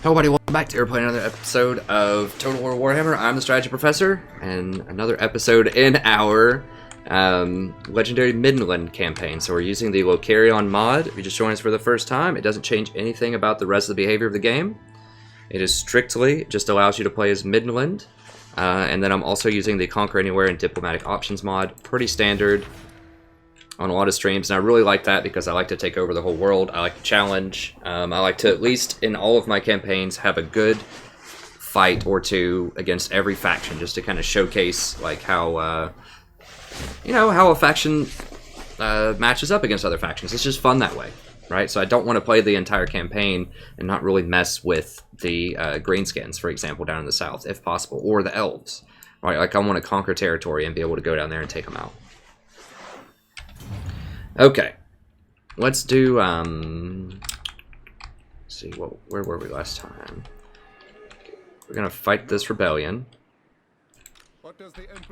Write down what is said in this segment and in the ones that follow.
Hello everybody, welcome back to playing another episode of Total War Warhammer. I'm the Strategy Professor, and another episode in our Legendary Middenland campaign. So we're using the Locarion mod. If you just joined us for the first time, it doesn't change anything about the rest of the behavior of the game. It is strictly just allows you to play as Middenland. And then I'm also using the Conquer Anywhere and Diplomatic Options mod. Pretty standard on a lot of streams, and I really like that because I like to take over the whole world. I like to challenge. I like to, at least in all of my campaigns, have a good fight or two against every faction, just to kind of showcase like how how a faction matches up against other factions. It's just fun that way, right? So I don't want to play the entire campaign and not really mess with the greenskins, for example, down in the south, if possible, or the elves, right? Like I want to conquer territory and be able to go down there and take them out. Okay, let's do, let's see, where were we last time? We're going to fight this rebellion.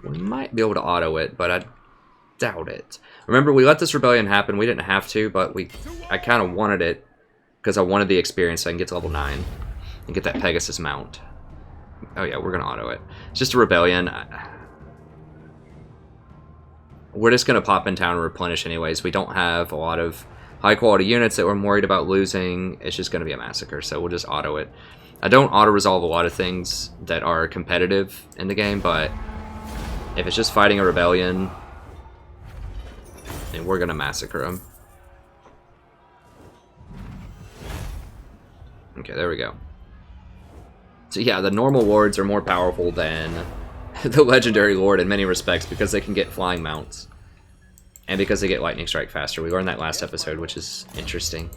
We might be able to auto it, but I doubt it. Remember, we let this rebellion happen. We didn't have to, but I kind of wanted it because I wanted the experience so I can get to level 9 and get that Pegasus mount. Oh yeah, we're going to auto it. It's just a rebellion. We're just going to pop in town and replenish anyways. We don't have a lot of high-quality units that we're worried about losing. It's just going to be a massacre, so we'll just auto it. I don't auto-resolve a lot of things that are competitive in the game, but if it's just fighting a rebellion, then we're going to massacre them. Okay, there we go. So yeah, the normal lords are more powerful than the legendary lord in many respects because they can get flying mounts and because they get lightning strike faster. We learned that last episode, which is interesting.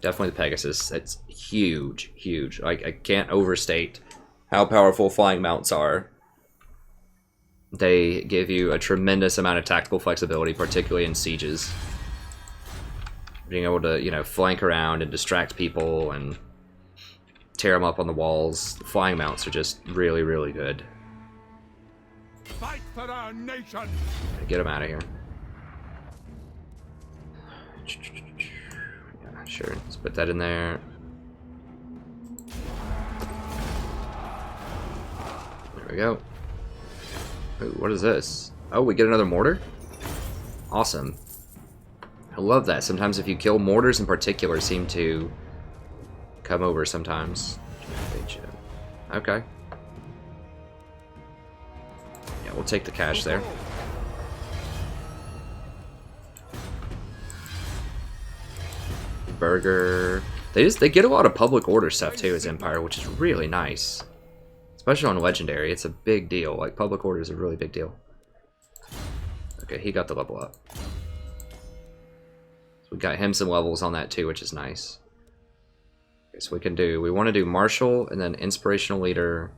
Definitely the Pegasus. It's huge, huge. Like, I can't overstate how powerful flying mounts are. They give you a tremendous amount of tactical flexibility, particularly in sieges. Being able to, flank around and distract people and tear them up on the walls. The flying mounts are just really, really good. Fight for our nation. Get them out of here. Yeah, sure. Let's put that in there. There we go. Ooh, what is this? Oh, we get another mortar? Awesome. I love that. Sometimes if you kill mortars in particular seem to come over sometimes. Okay. Yeah, we'll take the cash there. Burger. They get a lot of public order stuff too as Empire, which is really nice. Especially on Legendary, it's a big deal. Like, public order is a really big deal. Okay, he got the level up. So we got him some levels on that too, which is nice. So we want to do Marshal, and then Inspirational Leader,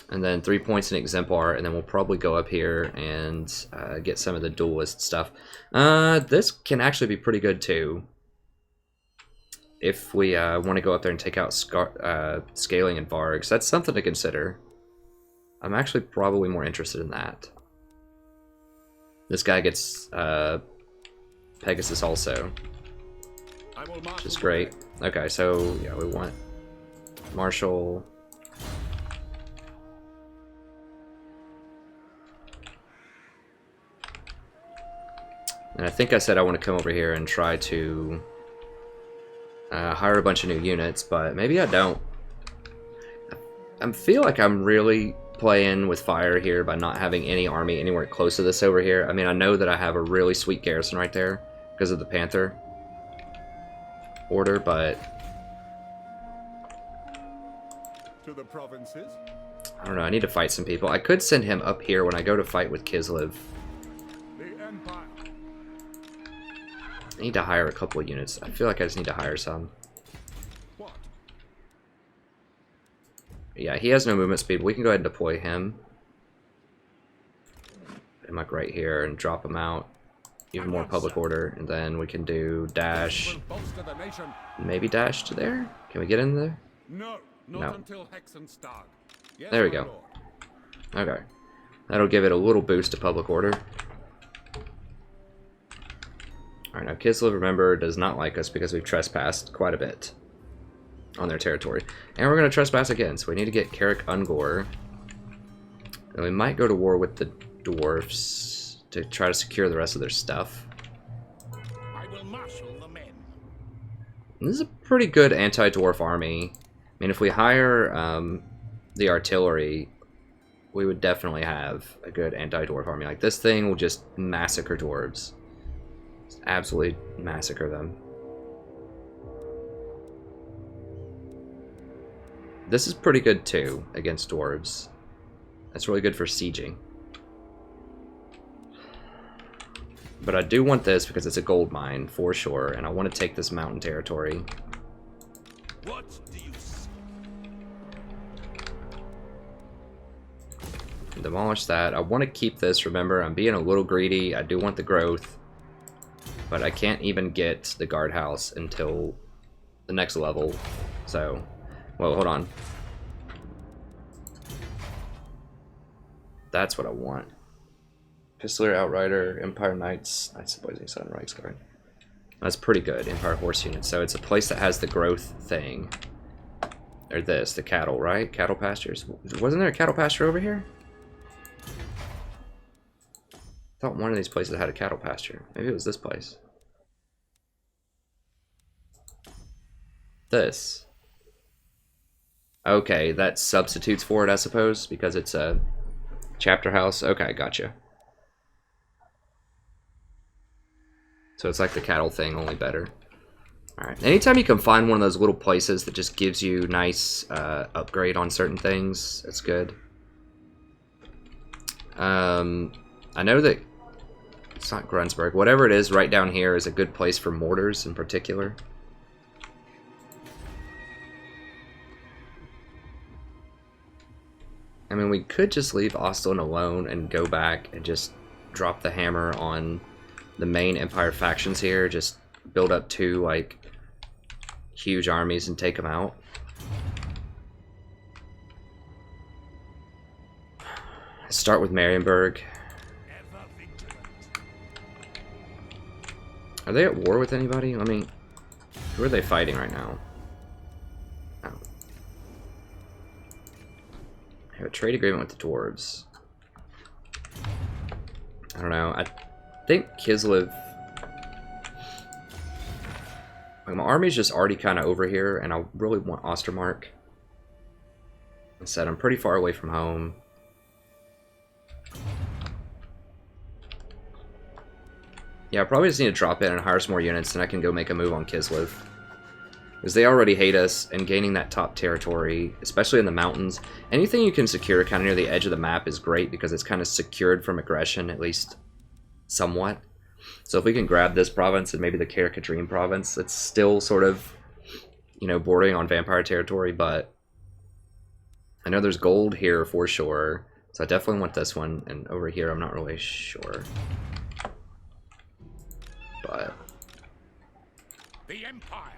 and then 3 points in Exemplar, and then we'll probably go up here and get some of the Duelist stuff. This can actually be pretty good too, if we want to go up there and take out Scaling and Vargs. That's something to consider. I'm actually probably more interested in that. This guy gets Pegasus also, which is great. Okay, so yeah, we want Marshal. And I think I said I want to come over here and try to hire a bunch of new units, but maybe I don't. I feel like I'm really playing with fire here by not having any army anywhere close to this over here. I mean, I know that I have a really sweet garrison right there because of the Panther order, but To the provinces. I don't know. I need to fight some people. I could send him up here when I go to fight with Kislev. The Empire. I need to hire a couple of units. I feel like I just need to hire some. What? Yeah, he has no movement speed, but we can go ahead and deploy him. Put him like right here and drop him out. Even more public order, and then we can do dash. Maybe dash to there? Can we get in there? No, not No. until Hexenstad. Yes, There we my go. lord. Okay. That'll give it a little boost to public order. Alright, now Kislev, remember, does not like us because we've trespassed quite a bit on their territory. And we're going to trespass again, so we need to get Carrick Ungor. And we might go to war with the dwarfs to try to secure the rest of their stuff. I will marshal the men. And this is a pretty good anti-dwarf army. I mean, if we hire the artillery, we would definitely have a good anti-dwarf army. Like, this thing will just massacre dwarves. Just absolutely massacre them. This is pretty good, too, against dwarves. That's really good for sieging. But I do want this because it's a gold mine, for sure, and I want to take this mountain territory. What do you see? Demolish that. I want to keep this, remember, I'm being a little greedy. I do want the growth. But I can't even get the guardhouse until the next level. So, well, hold on. That's what I want. Pistolier, Outrider, Empire Knights, Knights of Blazing Sun, Reichsguard. That's pretty good, Empire Horse Unit. So it's a place that has the growth thing. Or this, the cattle, right? Cattle pastures. Wasn't there a cattle pasture over here? I thought one of these places had a cattle pasture. Maybe it was this place. This. Okay, that substitutes for it, I suppose, because it's a chapter house. Okay, gotcha. So it's like the cattle thing, only better. Alright, anytime you can find one of those little places that just gives you nice upgrade on certain things, it's good. I know that it's not Grunsburg. Whatever it is, right down here is a good place for mortars in particular. I mean, we could just leave Ostland alone and go back and just drop the hammer on the main Empire factions here. Just build up two, like, huge armies and take them out. Start with Marienburg. Are they at war with anybody? I mean, who are they fighting right now? Oh. I have a trade agreement with the dwarves. I don't know. I think Kislev... Like, my army's just already kind of over here, and I really want Ostermark. Instead, I'm pretty far away from home. Yeah, I probably just need to drop in and hire some more units, and I can go make a move on Kislev. Because they already hate us, and gaining that top territory, especially in the mountains, anything you can secure kind of near the edge of the map is great, because it's kind of secured from aggression, at least somewhat. So if we can grab this province and maybe the Carrick-Cadrine province, it's still sort of, you know, bordering on vampire territory, but I know there's gold here for sure, so I definitely want this one, and over here I'm not really sure. But The Empire.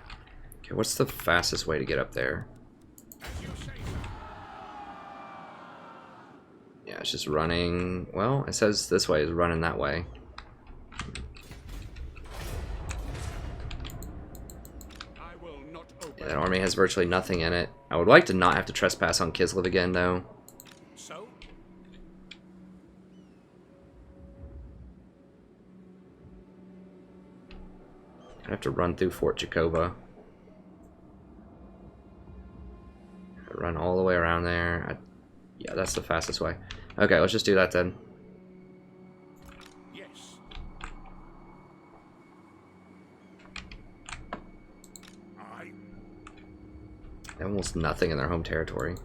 Okay, what's the fastest way to get up there? As you say, sir. Yeah, it's just running. Well, it says this way is running that way. I will not obey. Yeah, that army has virtually nothing in it. I would like to not have to trespass on Kislev again, though. So? I'd have to run through Fort Jacoba. Run all the way around there. Yeah, that's the fastest way. Okay, let's just do that then. Yes. I. Almost nothing in their home territory.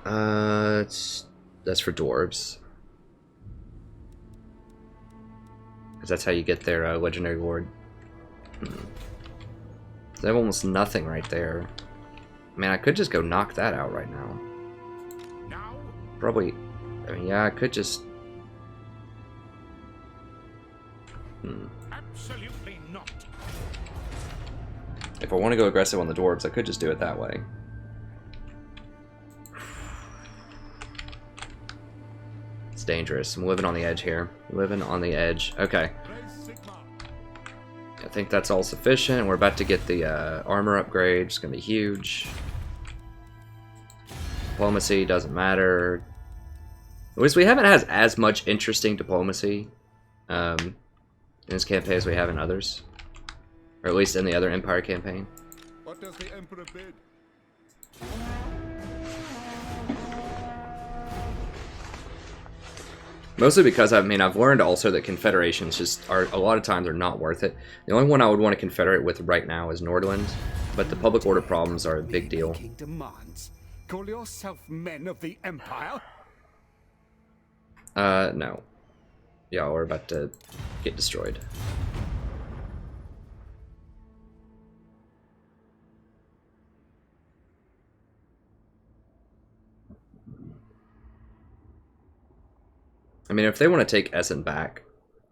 That's for dwarves. Because that's how you get their legendary lord. They have almost nothing right there. Man, I could just go knock that out right now. Now? Probably. I mean, yeah, I could just. Absolutely not. If I want to go aggressive on the dwarves, I could just do it that way. It's dangerous. I'm living on the edge here. Living on the edge. Okay. Sigma. I think that's all sufficient. We're about to get the armor upgrade. It's going to be huge. Diplomacy doesn't matter. At least we haven't had as much interesting diplomacy in this campaign as we have in others. Or at least in the other Empire campaign. What does the Emperor bid? Mostly because, I mean, I've learned also that confederations just are, a lot of times, are not worth it. The only one I would want to confederate with right now is Nordland, but the public order problems are a big deal. King demands. Call yourself men of the Empire? No. Yeah, we're about to get destroyed. I mean, if they want to take Essen back,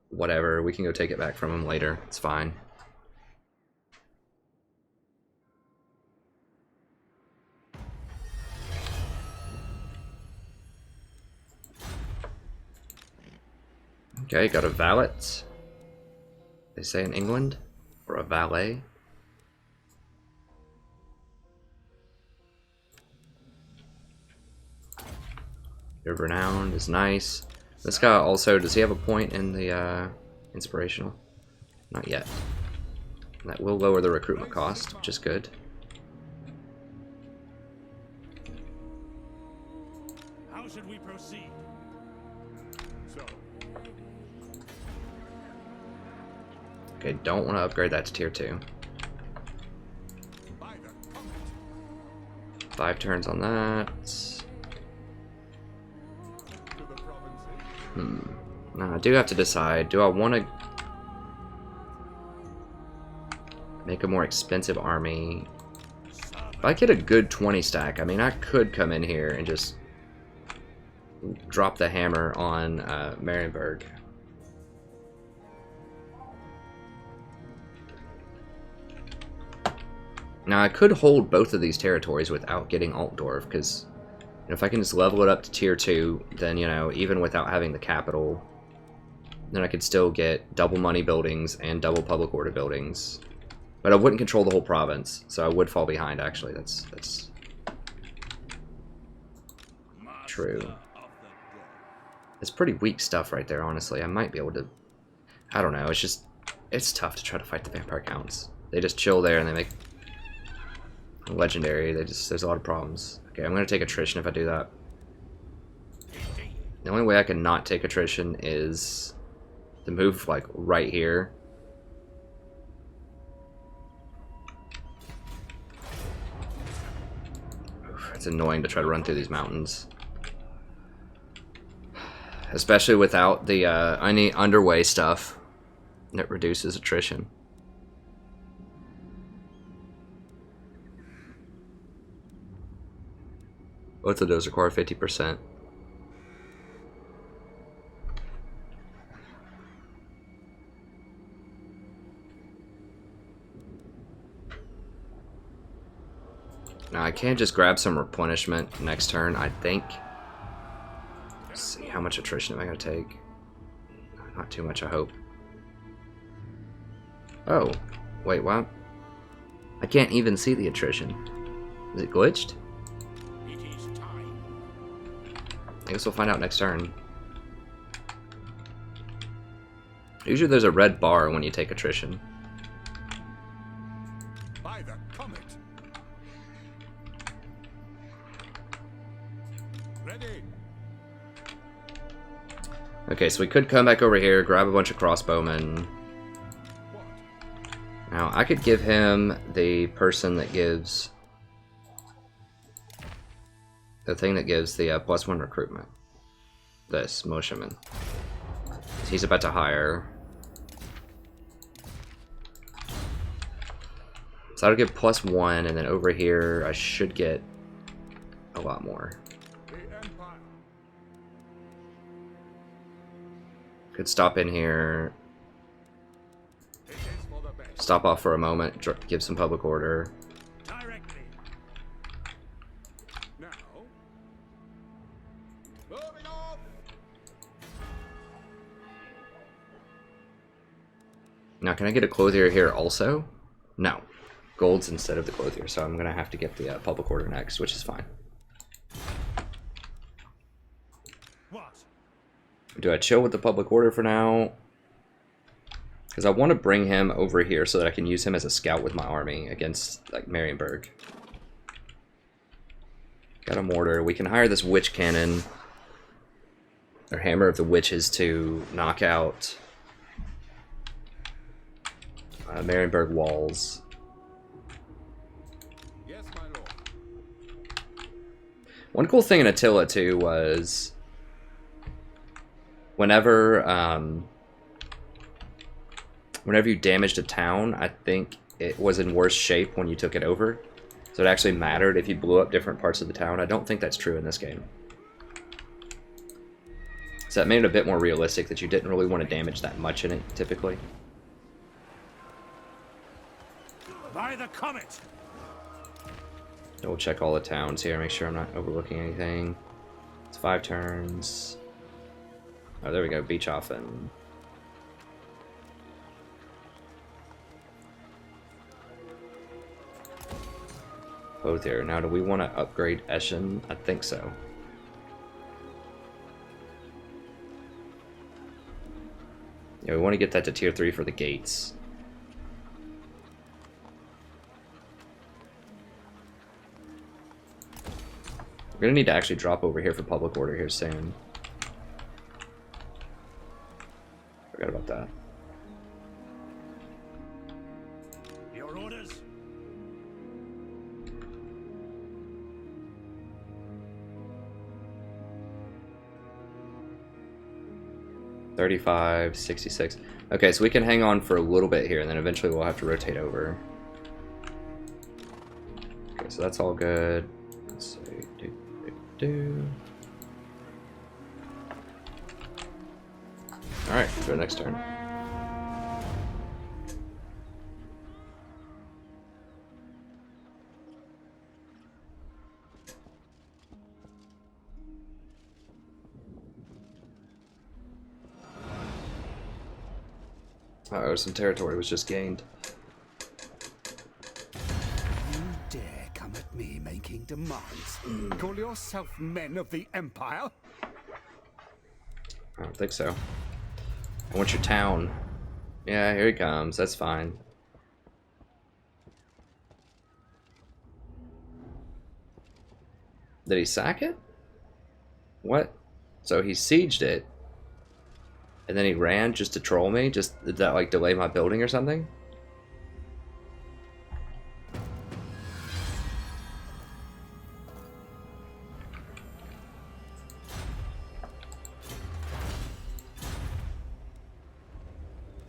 whatever, we can go take it back from them later. It's fine. Okay, got a valet. They say in England, or a valet. Your renowned is nice. This guy also, does he have a point in the inspirational? Not yet. That will lower the recruitment cost, which is good. How should we proceed? So, Okay, don't want to upgrade that to tier 2. by the comet. 5 turns on that. To the provinces. Now I do have to decide, do I want to make a more expensive army? If I get a good 20 stack, I mean, I could come in here and just drop the hammer on Marienburg. Now I could hold both of these territories without getting Altdorf, because if I can just level it up to tier 2, then, you know, even without having the capital, then I could still get double money buildings and double public order buildings. But I wouldn't control the whole province, so I would fall behind, actually. That's true. It's pretty weak stuff right there, honestly. I might be able to... I don't know, it's tough to try to fight the vampire counts. They just chill there and they make... legendary. There's a lot of problems. Okay, I'm gonna take attrition if I do that. The only way I can not take attrition is to move like right here. Oof, it's annoying to try to run through these mountains, especially without the any underway stuff that reduces attrition. Both of those require 50%. Now I can just grab some replenishment next turn, I think. Let's see, how much attrition am I going to take? Not too much, I hope. Oh, wait, what? I can't even see the attrition. Is it glitched? I guess we'll find out next turn. Usually there's a red bar when you take attrition. By the comet. Ready. Okay, so we could come back over here, grab a bunch of crossbowmen. What? Now, I could give him the person that gives... the thing that gives the +1 recruitment. This, Mosheman. He's about to hire. So I'll get +1, and then over here I should get a lot more. The Empire. Could stop in here, It is for the best. stop off for a moment, give some public order. Directly. Now. Moving off. Can I get a clothier here also? No. Gold's instead of the clothier, so I'm gonna have to get the public order next, which is fine. What? Do I chill with the public order for now? Because I want to bring him over here so that I can use him as a scout with my army against, like, Marienburg. Got a mortar. We can hire this witch cannon, or hammer of the witches, to knock out Marienburg walls. Yes, my lord. One cool thing in Attila too was whenever whenever you damaged a town, I think it was in worse shape when you took it over. So it actually mattered if you blew up different parts of the town. I don't think that's true in this game. So that made it a bit more realistic that you didn't really want to damage that much in it, typically. By the comet! Double check all the towns here, make sure I'm not overlooking anything. It's 5 turns. Oh, there we go, Beechoffen. Both here. Now, do we want to upgrade Eschen? I think so. Yeah, we want to get that to tier 3 for the gates. We're gonna need to actually drop over here for public order here soon. Forgot about that. Your orders? $35, $66. Okay, so we can hang on for a little bit here, and then eventually we'll have to rotate over. Okay, so that's all good. Let's see. Alright, go to next turn. Uh-oh, some territory was just gained. You dare come at me making demands? Call yourself men of the Empire? I don't think so. I want your town. Yeah, here he comes. That's fine. Did he sack it? What? So he sieged it, and then he ran just to troll me? Did that, like, delay my building or something?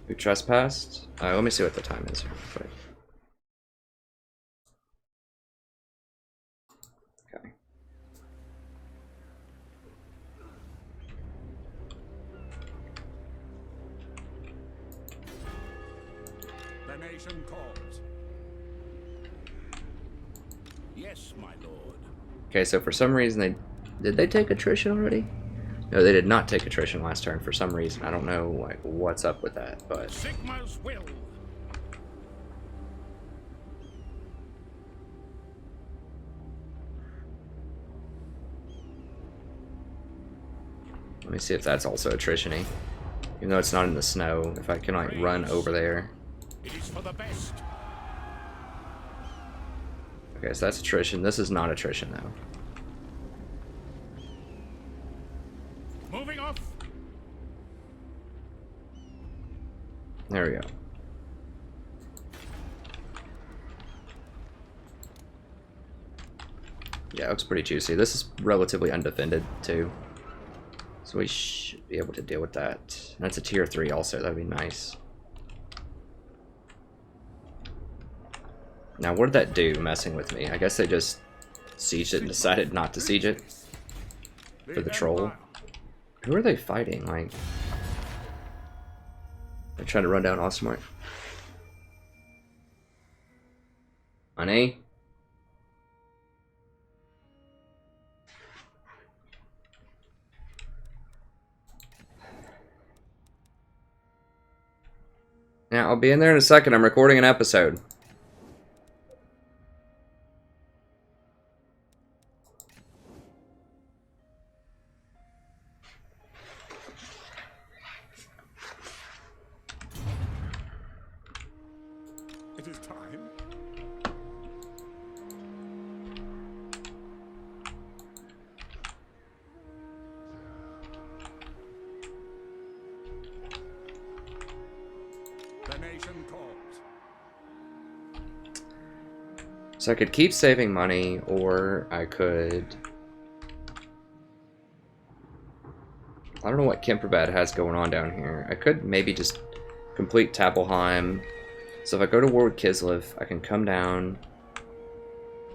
Who trespassed? Let me see what the time is here real quick. Okay. The nation calls. Yes, my lord. Okay, so for some reason did they take attrition already? No, they did not take attrition last turn for some reason. I don't know, like, what's up with that, but Sigma's will. let me see if that's also attrition-y. Even though it's not in the snow, if I can, like, run over there. It is for the best. Okay, so that's attrition. This is not attrition, though. Moving off. There we go. Yeah, it looks pretty juicy. This is relatively undefended, too. So we should be able to deal with that. That's a tier 3 also. That'd be nice. Now, what did that do, messing with me? I guess they just sieged it and decided not to siege it for the troll. Who are they fighting? Like, they're trying to run down Ostmark. Honey? Yeah, I'll be in there in a second. I'm recording an episode. It is time. The nation calls. So I could keep saving money, or I could... I don't know what Kemperbad has going on down here. I could maybe just complete Tabelheim. So if I go to war with Kislev, I can come down,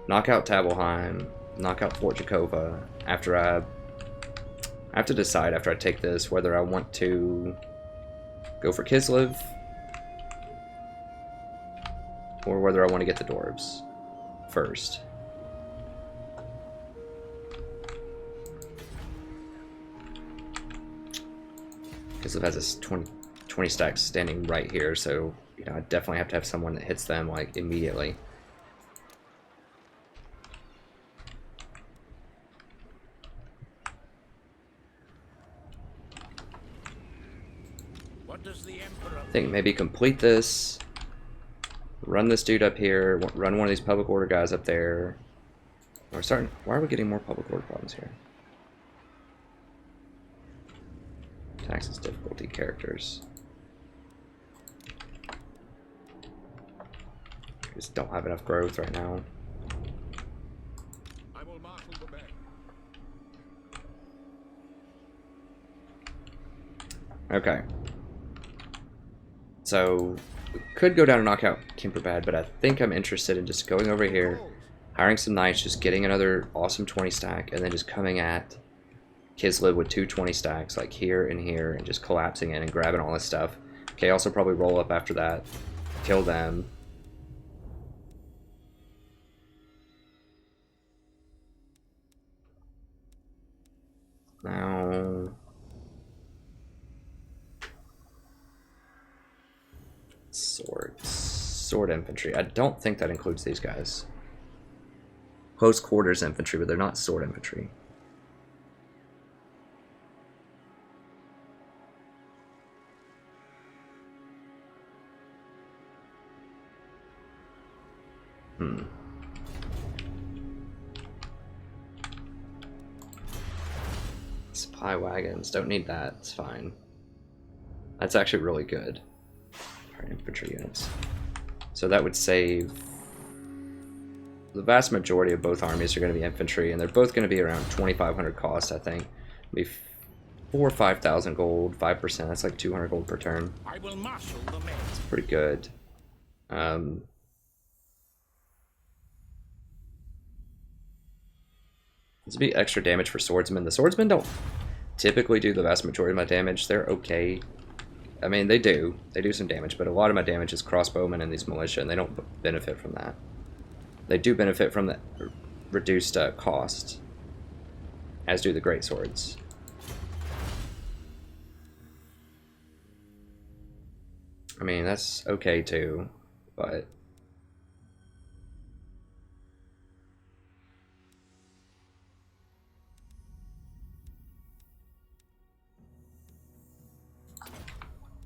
knock out Tabelheim, knock out Fort Jakova. After I have to decide after I take this whether I want to go for Kislev or whether I want to get the Dorbs first. Kislev has this 20 stacks standing right here, so you know I definitely have to have someone that hits them like immediately. What does the Emperor I think maybe complete this, run this dude up here, run one of these public order guys up there. We're starting. Why are we getting more public order problems here? Taxes, difficulty, characters. Just don't have enough growth right now. I will marshal the men. Okay. So, we could go down and knock out Kemperbad, but I think I'm interested in just going over here, hiring some knights, just getting another awesome 20 stack, and then just coming at Kislev with 220 stacks, like here and here, and just collapsing in and grabbing all this stuff. Okay, also probably roll up after that, kill them. Now... Sword infantry. I don't think that includes these guys. Close quarters infantry, but they're not sword infantry. Supply wagons. Don't need that. It's fine. That's actually really good. Our infantry units. So that would save... The vast majority of both armies are going to be infantry, and they're both going to be around 2,500 cost, I think. Maybe 4 or 5,000 gold, 5%. That's like 200 gold per turn. I will marshal the men. It's pretty good. This would be extra damage for swordsmen. The swordsmen don't typically do the vast majority of my damage. They're okay. I mean, they do. They do some damage, but a lot of my damage is crossbowmen and these militia, and they don't benefit from that. They do benefit from the reduced cost, as do the great swords. I mean, that's okay too, but...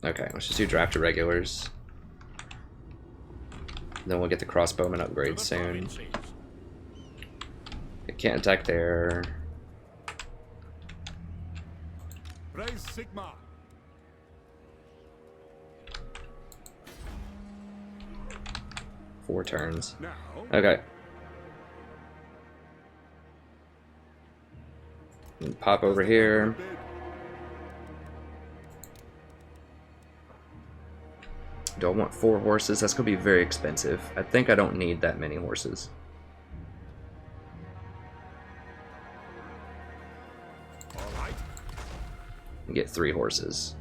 Okay, let's just do draft irregulars. Then we'll get the crossbowman upgrade soon. It can't attack there. Raise Sigma. Four turns. Now. Okay. And pop over here. Do I want 4 horses? That's going to be very expensive. I think I don't need that many horses. All right. Get 3 horses.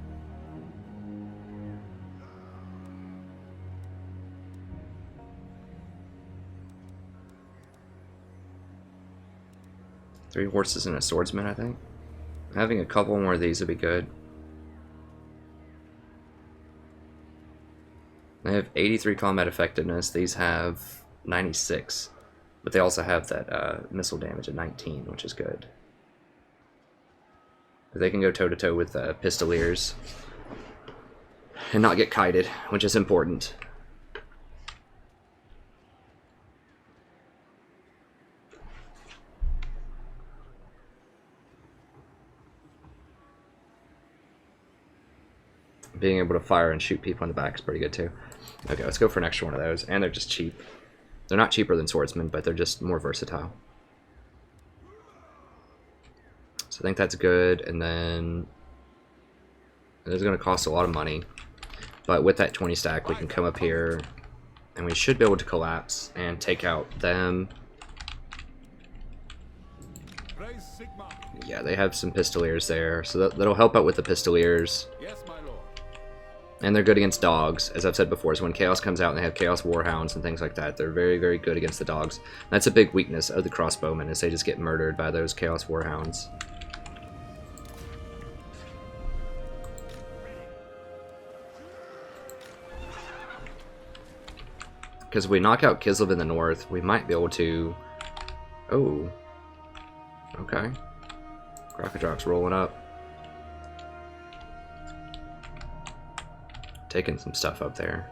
Three horses and a swordsman, I think. Having a couple more of these would be good. They have 83 combat effectiveness. These have 96. But they also have that missile damage at 19, which is good. They can go toe-to-toe with Pistoliers and not get kited, which is important. Being able to fire and shoot people in the back is pretty good too. Okay, let's go for an extra one of those. And they're just cheap. They're not cheaper than swordsmen, but they're just more versatile. So I think that's good. And then it's going to cost a lot of money. But with that 20 stack, we can come up here and we should be able to collapse and take out them. Yeah, they have some Pistoliers there, so that'll help out with the Pistoliers. Yes, my lord. And they're good against dogs, as I've said before, is when Chaos comes out and they have Chaos Warhounds and things like that. They're very, very good against the dogs. That's a big weakness of the crossbowmen, is they just get murdered by those Chaos Warhounds. Because if we knock out Kislev in the north, we might be able to... Oh. Okay. Crocodrock's rolling up. Taking some stuff up there.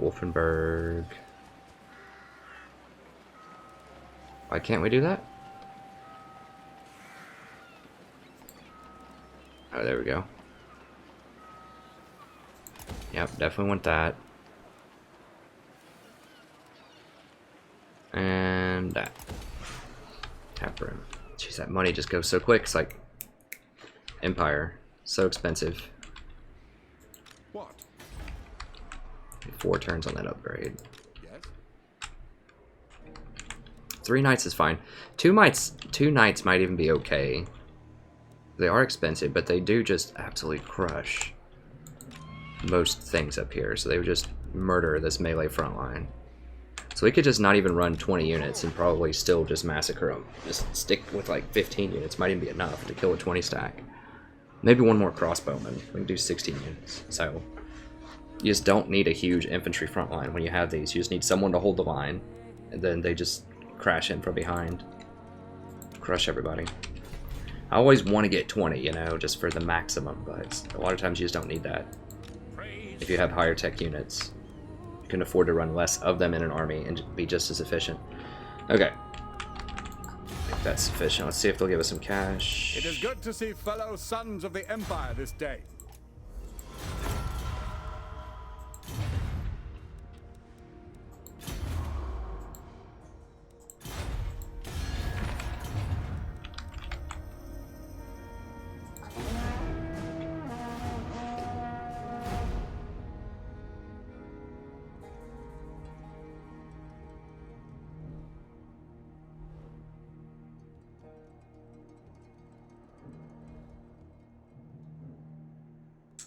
Wolfenburg. Why can't we do that? Oh, there we go. Yep, definitely want that. And that. Tap room. Jeez, that money just goes so quick. It's like Empire. So expensive. What? 4 turns on that upgrade. Yes. 3 knights is fine. 2 knights might even be okay. They are expensive, but they do just absolutely crush most things up here. So they would just murder this melee front line. So we could just not even run 20 units and probably still just massacre them. Just stick with like 15 units. Might even be enough to kill a 20 stack. Maybe one more crossbowman. We can do 16 units. So you just don't need a huge infantry front line when you have these. You just need someone to hold the line. And then they just crash in from behind. Crush everybody. I always want to get 20, you know, just for the maximum, but a lot of times you just don't need that. If you have higher tech units, you can afford to run less of them in an army and be just as efficient. Okay. I think that's sufficient. Let's see if they'll give us some cash. It is good to see fellow sons of the Empire this day.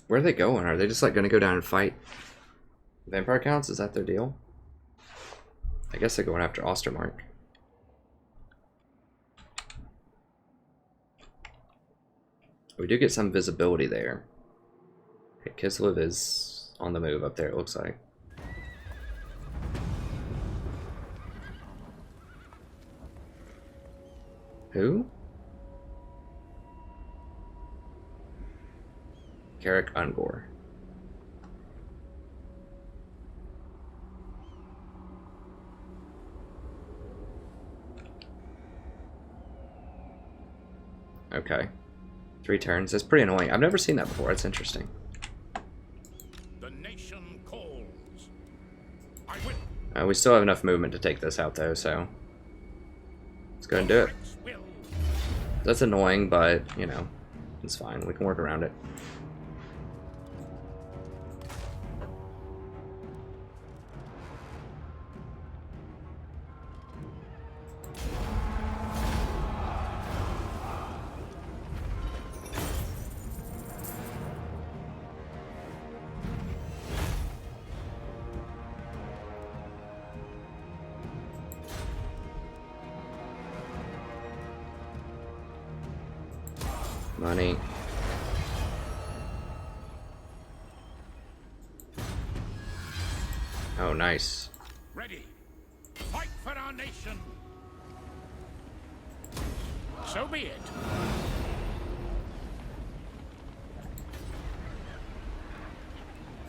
Where are they going? Are they just like going to go down and fight vampire counts? Is that their deal? I guess they're going after Ostermark. We do get some visibility there. Okay, Kislev is on the move up there, it looks like. Who? Carrick Ungor. Okay. 3 turns. That's pretty annoying. I've never seen that before. That's interesting. The nation calls. I will. We still have enough movement to take this out, though, so let's go and do it. That's annoying, but, you know, it's fine. We can work around it. Money. Oh, nice. Ready. Fight for our nation. So be it.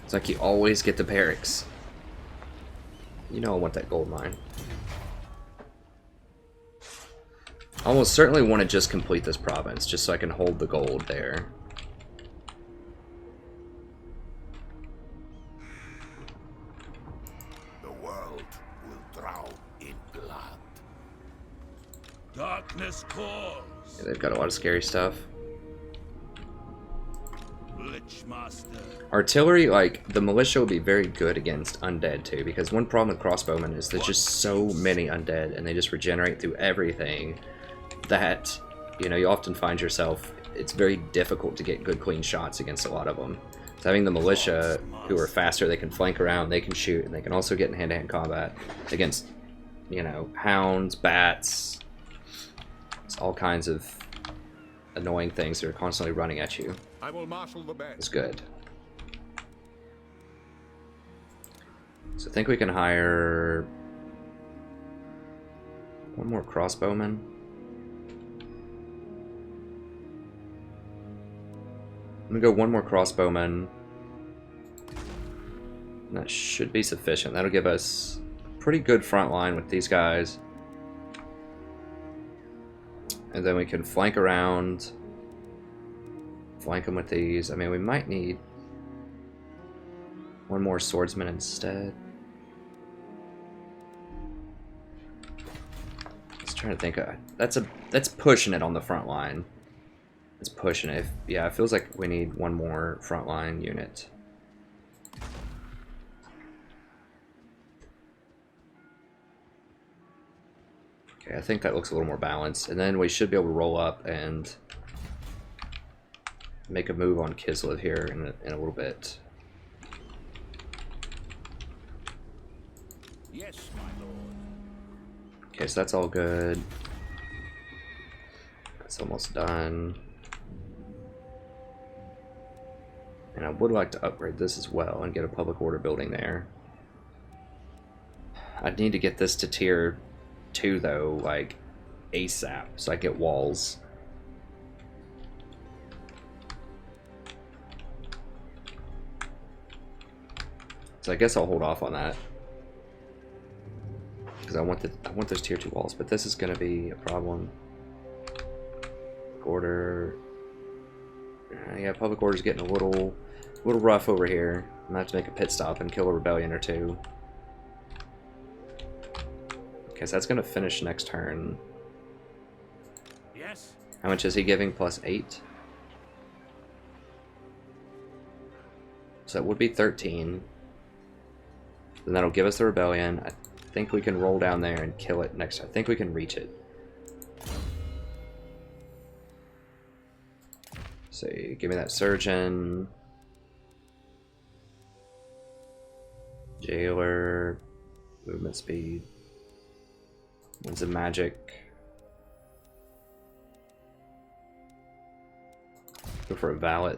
It's like you always get the barracks. You know I want that gold mine. I almost certainly want to just complete this province, just so I can hold the gold there. The world will drown in blood. Darkness calls. Yeah, they've got a lot of scary stuff. Lichmaster. Artillery, like, the militia will be very good against undead, too, because one problem with crossbowmen is there's just so many undead, and they just regenerate through everything that, you know, you often find yourself, it's very difficult to get good, clean shots against a lot of them. So having the militia, who are faster, they can flank around, they can shoot, and they can also get in hand-to-hand combat against, you know, hounds, bats, it's all kinds of annoying things that are constantly running at you. I will marshal the band. It's good. So I think we can hire one more crossbowman. I'm gonna go one more crossbowman. And that should be sufficient. That'll give us a pretty good front line with these guys. And then we can flank around. Flank them with these. I mean, we might need one more swordsman instead. Just trying to think. That's pushing it on the front line. It's pushing it. Yeah, it feels like we need one more frontline unit. Okay, I think that looks a little more balanced. And then we should be able to roll up and make a move on Kislev here in a little bit. Yes, my lord. Okay, so that's all good. That's almost done. And I would like to upgrade this as well and get a public order building there. I'd need to get this to tier 2 though, like ASAP, so I get walls. So I guess I'll hold off on that because I want those tier 2 walls, but this is going to be a problem. Order. Yeah, public order's getting a little rough over here. I'm gonna have to make a pit stop and kill a rebellion or two. Okay, so that's gonna finish next turn. Yes. How much is he giving? +8. So that would be 13. And that'll give us the rebellion. I think we can roll down there and kill it next. I think we can reach it. So give me that surgeon. Jailer. Movement speed. Winds of magic. Go for a valet.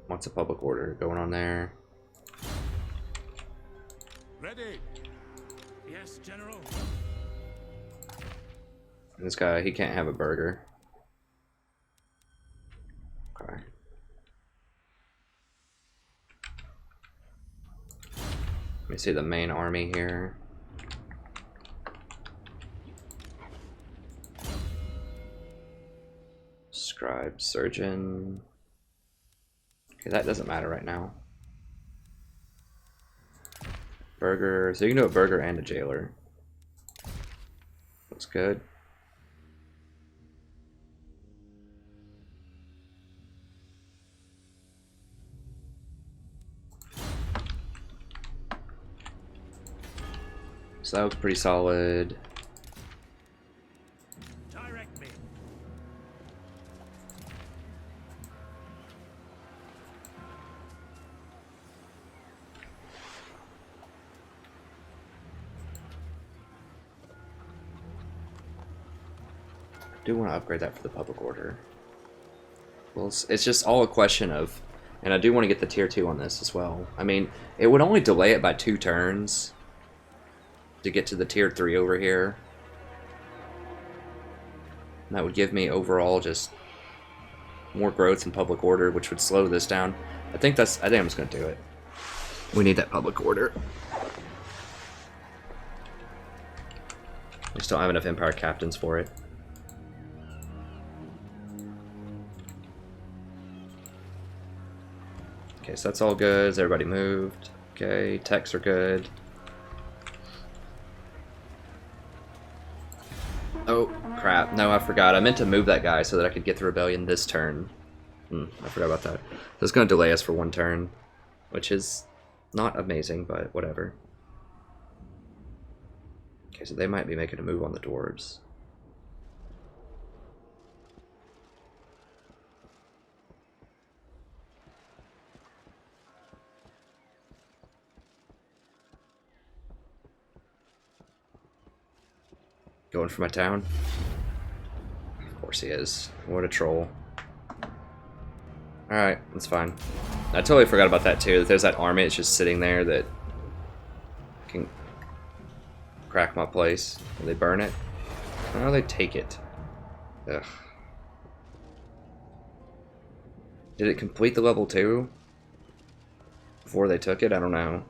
What's a public order going on there? Ready. Yes, General. This guy, he can't have a burger. Okay. Let me see the main army here. Scribe, surgeon. Okay, that doesn't matter right now. Burger, so you can do a burger and a jailer. Looks good. So that looks pretty solid. Direct me. do want to upgrade that for the public order. Well, it's just all a question of, and I do want to get the tier 2 on this as well. I mean, it would only delay it by 2 turns to get to the tier 3 over here. And that would give me overall just more growth in public order, which would slow this down. I think I'm just gonna do it. We need that public order. We still don't have enough Empire captains for it. Okay, so that's all good. Everybody moved. Okay, techs are good. Oh, crap. No, I forgot. I meant to move that guy so that I could get the rebellion this turn. I forgot about that. So it's going to delay us for 1 turn, which is not amazing, but whatever. Okay, so they might be making a move on the dwarves. Going for my town? Of course he is. What a troll. Alright, that's fine. I totally forgot about that too, that there's that army that's just sitting there that can crack my place. Will they burn it? Oh, they take it. Ugh. Did it complete the level 2? Before they took it? I don't know.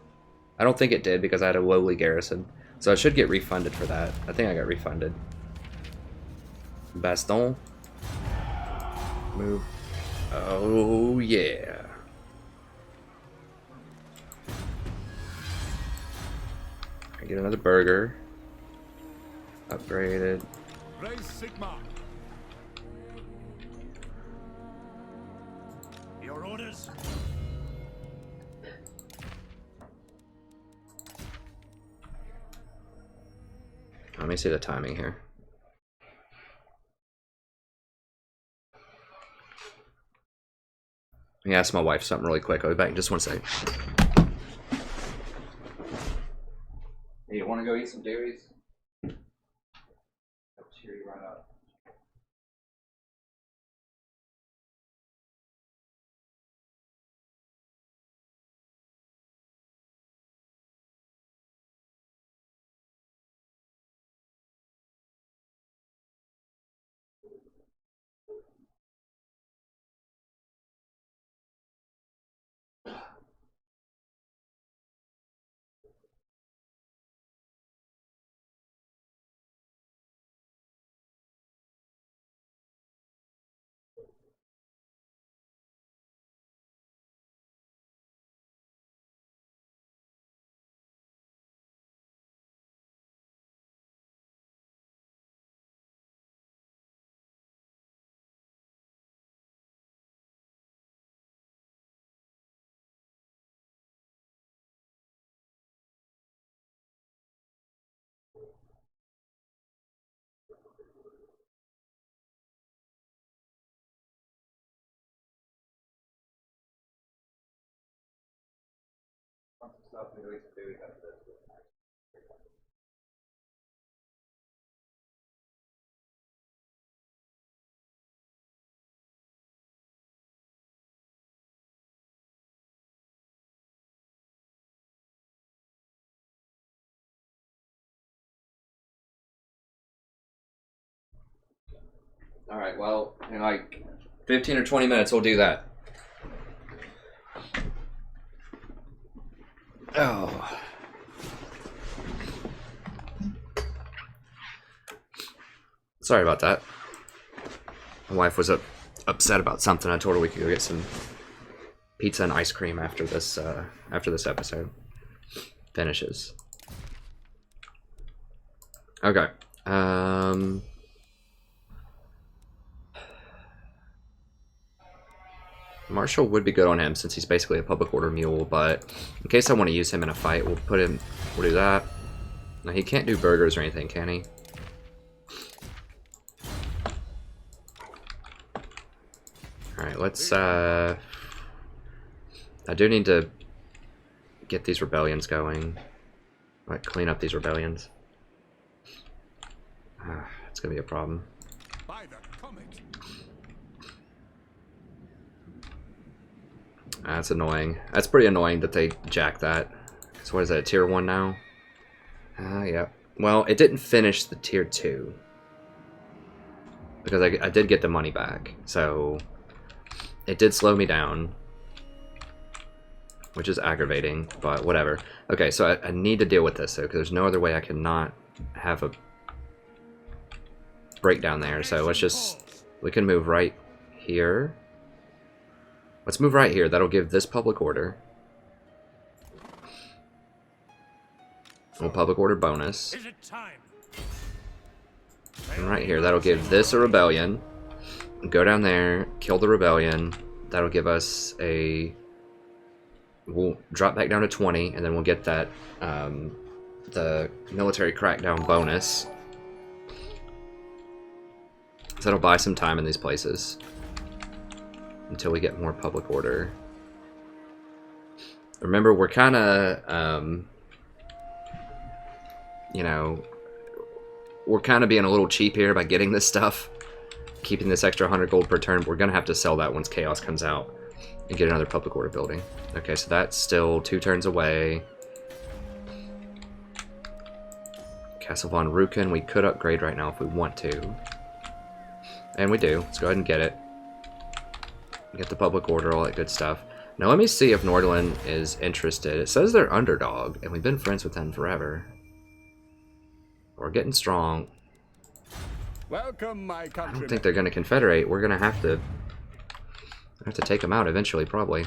I don't think it did because I had a lowly garrison. So I should get refunded for that. I think I got refunded. Baston. Move. Oh, yeah. I get another burger. Upgraded. Raise Sigma. Your orders? Let me see the timing here. Let me ask my wife something really quick. I'll be back in just 1 second. Hey, you want to go eat some dairies? I'll cheer you right up. Alright, well, in like 15 or 20 minutes we'll do that. Oh. Sorry about that. My wife was upset about something. I told her we could go get some pizza and ice cream after this episode finishes. Okay. Marshall would be good on him since he's basically a public order mule, but in case I want to use him in a fight, we'll do that. Now, he can't do burgers or anything, can he? Alright, let's, I do need to get these rebellions going. Like, clean up these rebellions. It's gonna be a problem. By the That's annoying. That's pretty annoying that they jacked that. So what is that, tier 1 now? Yeah. Well, it didn't finish the tier 2. Because I did get the money back. So it did slow me down. Which is aggravating, but whatever. Okay, so I need to deal with this though, because there's no other way I cannot have a breakdown there. So let's just, we can move right here. Let's move right here. That'll give this public order. Public order bonus. And right here, that'll give this a rebellion. Go down there, kill the rebellion. That'll give us a... We'll drop back down to 20, and then we'll get that, the military crackdown bonus. So that'll buy some time in these places. Until we get more public order. Remember, we're kind of, you know, we're kind of being a little cheap here by getting this stuff. Keeping this extra 100 gold per turn, but we're going to have to sell that once Chaos comes out. And get another public order building. Okay, so that's still 2 turns away. Castle von Ruken, we could upgrade right now if we want to. And we do. Let's go ahead and get it. Get the public order, all that good stuff. Now let me see if Nordland is interested. It says they're underdog, and we've been friends with them forever. We're getting strong. Welcome, my countrymen. I don't think they're going to confederate. We're going to have to take them out eventually, probably.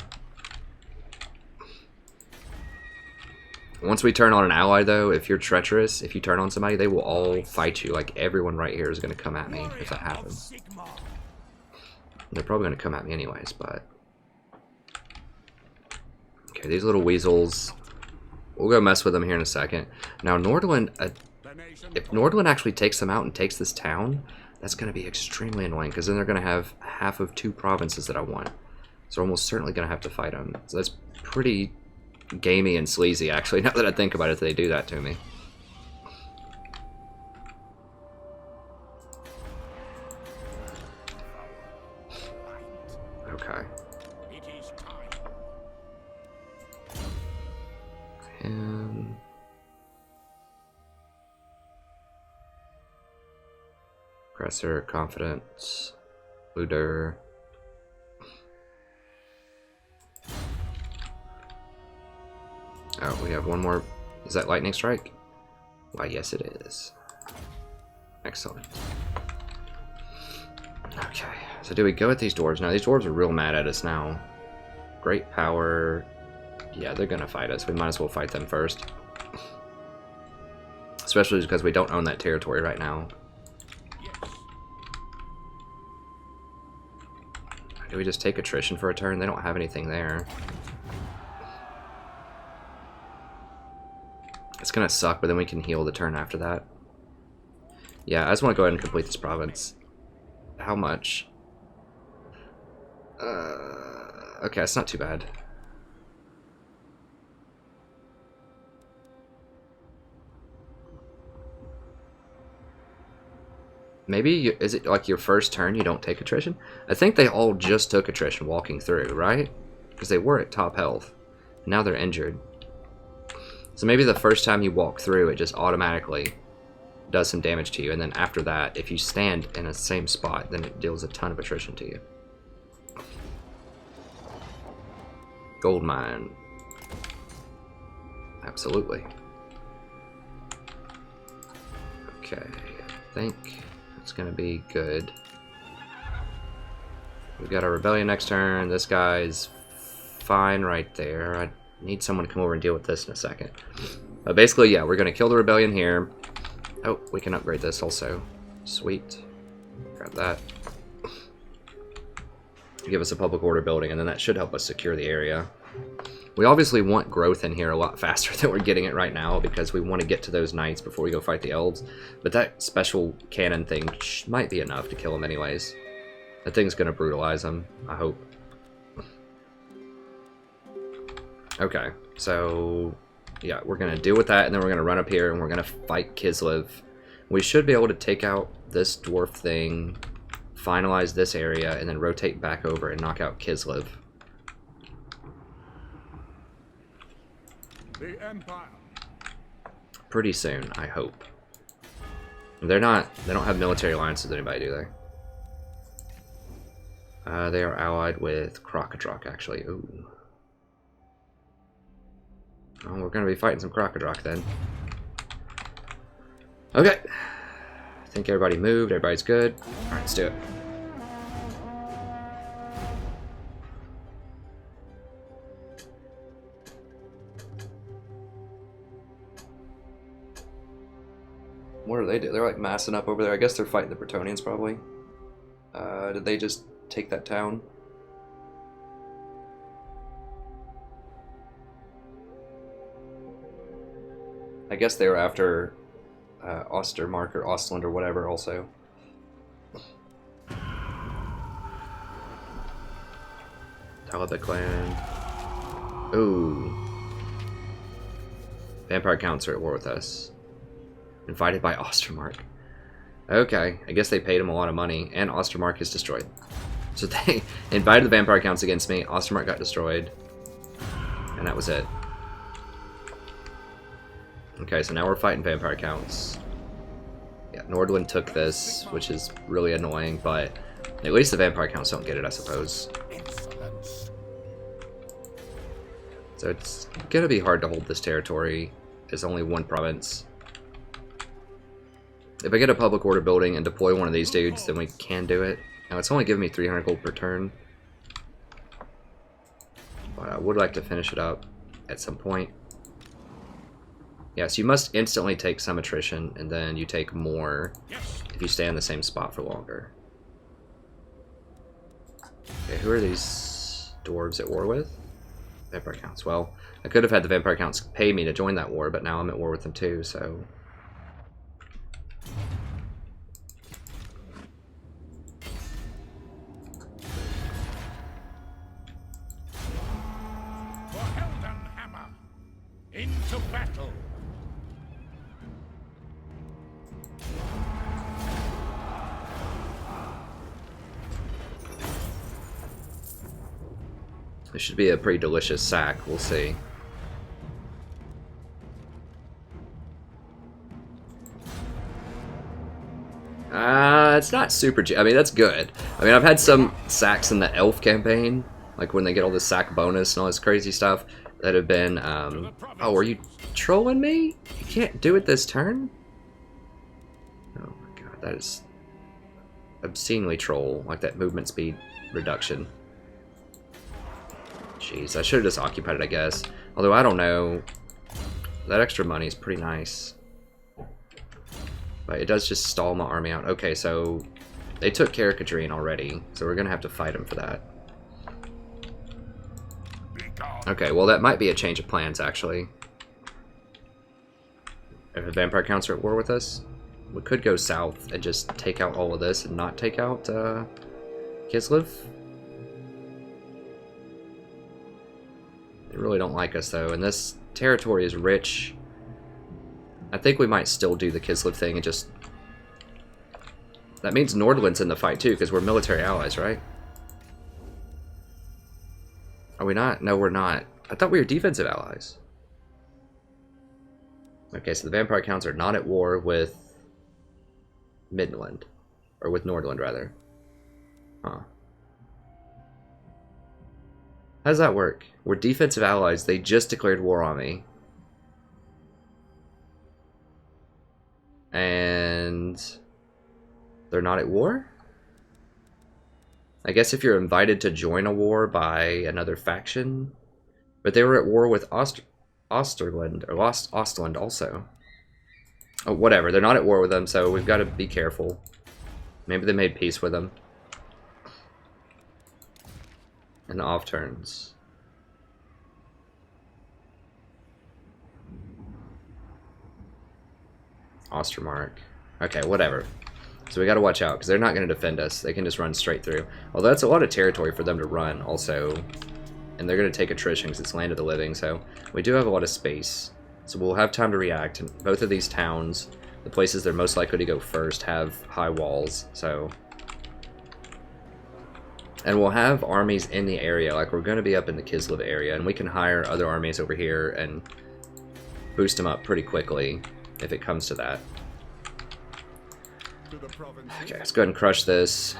Once we turn on an ally, though, if you're treacherous, if you turn on somebody, they will all fight you. Like, everyone right here is going to come at me if that happens. They're probably going to come at me anyways, but... Okay, these little weasels. We'll go mess with them here in a second. Now, Nordland... if Nordland actually takes them out and takes this town... That's going to be extremely annoying, because then they're going to have half of 2 provinces that I want. So we're almost certainly going to have to fight them. So that's pretty gamey and sleazy, actually, now that I think about it, if they do that to me. Okay. And... Aggressor, Confidence, Looter. Oh, we have one more. Is that Lightning Strike? Why, yes it is. Excellent. Okay, so do we go at these dwarves? Now, these dwarves are real mad at us now. Great power. Yeah, they're gonna fight us. We might as well fight them first. Especially because we don't own that territory right now. Do we just take attrition for a turn? They don't have anything there. It's gonna suck, but then we can heal the turn after that. Yeah, I just want to go ahead and complete this province. How much? Okay, it's not too bad. Maybe, is it like your first turn you don't take attrition? I think they all just took attrition walking through, right? Because they were at top health. Now they're injured. So maybe the first time you walk through, it just automatically does some damage to you. And then after that, if you stand in the same spot, then it deals a ton of attrition to you. Gold mine. Absolutely. Okay, I think... it's gonna be good. We've got a rebellion next turn. This guy's fine right there. I need someone to come over and deal with this in a second. But basically, yeah, we're gonna kill the rebellion here. Oh, we can upgrade this also. Sweet. Grab that. Give us a public order building, and then that should help us secure the area. We obviously want growth in here a lot faster than we're getting it right now, because we want to get to those knights before we go fight the elves. But that special cannon thing might be enough to kill them anyways. That thing's going to brutalize them, I hope. Okay, so yeah, we're going to deal with that, and then we're going to run up here and we're going to fight Kislev. We should be able to take out this dwarf thing, finalize this area, and then rotate back over and knock out Kislev. The Empire. Pretty soon, I hope. They don't have military alliances with anybody, do they? They are allied with Crocodrock, actually. Ooh. Oh, we're gonna be fighting some Crocodrock then. Okay. I think everybody moved, everybody's good. Alright, let's do it. What are they doing? They're like massing up over there. I guess they're fighting the Bretonnians probably. Did they just take that town? I guess they were after Ostermark or Ostland or whatever also. Talbot clan. Ooh. Vampire counts are at war with us. Invited by Ostermark. Okay, I guess they paid him a lot of money, and Ostermark is destroyed. So they invited the vampire counts against me, Ostermark got destroyed, and that was it. Okay, so now we're fighting vampire counts. Yeah, Nordland took this, which is really annoying, but at least the vampire counts don't get it, I suppose. So it's gonna be hard to hold this territory. It's only one province. If I get a public order building and deploy one of these dudes, then we can do it. Now, it's only giving me 300 gold per turn. But I would like to finish it up at some point. Yes, you must instantly take some attrition, and then you take more if you stay in the same spot for longer. Okay, who are these dwarves at war with? Vampire counts. Well, I could have had the vampire counts pay me to join that war, but now I'm at war with them too, so... Into battle. This should be a pretty delicious sack, we'll see. It's not super... I mean, that's good. I mean, I've had some sacks in the elf campaign, like when they get all this sack bonus and all this crazy stuff, that have been, oh, are you trolling me? You can't do it this turn? Oh my god, that is obscenely troll, like that movement speed reduction. Jeez, I should have just occupied it, I guess. Although, I don't know. That extra money is pretty nice. But it does just stall my army out. Okay, so they took Caricadrine already, so we're gonna have to fight them for that. Okay, well that might be a change of plans, actually. If the vampire counts are at war with us, we could go south and just take out all of this and not take out Kislev. They really don't like us, though, and this territory is rich. I think we might still do the Kislev thing and just... That means Nordland's in the fight, too, because we're military allies, right? Are we not? No, we're not. I thought we were defensive allies. Okay, so the vampire counts are not at war with Middenland. Or with Nordland, rather. Huh. How does that work? We're defensive allies. They just declared war on me. And... they're not at war? I guess if you're invited to join a war by another faction. But they were at war with Ostland, or Ostland also. Oh, whatever. They're not at war with them, so we've got to be careful. Maybe they made peace with them. And the off turns. Ostermark. Okay, whatever. So we gotta watch out, because they're not going to defend us. They can just run straight through. Although that's a lot of territory for them to run, also. And they're going to take attrition, because it's land of the living, so we do have a lot of space. So we'll have time to react. And both of these towns, the places they're most likely to go first, have high walls, so... And we'll have armies in the area, like we're going to be up in the Kislev area, and we can hire other armies over here and boost them up pretty quickly if it comes to that. Okay, let's go ahead and crush this.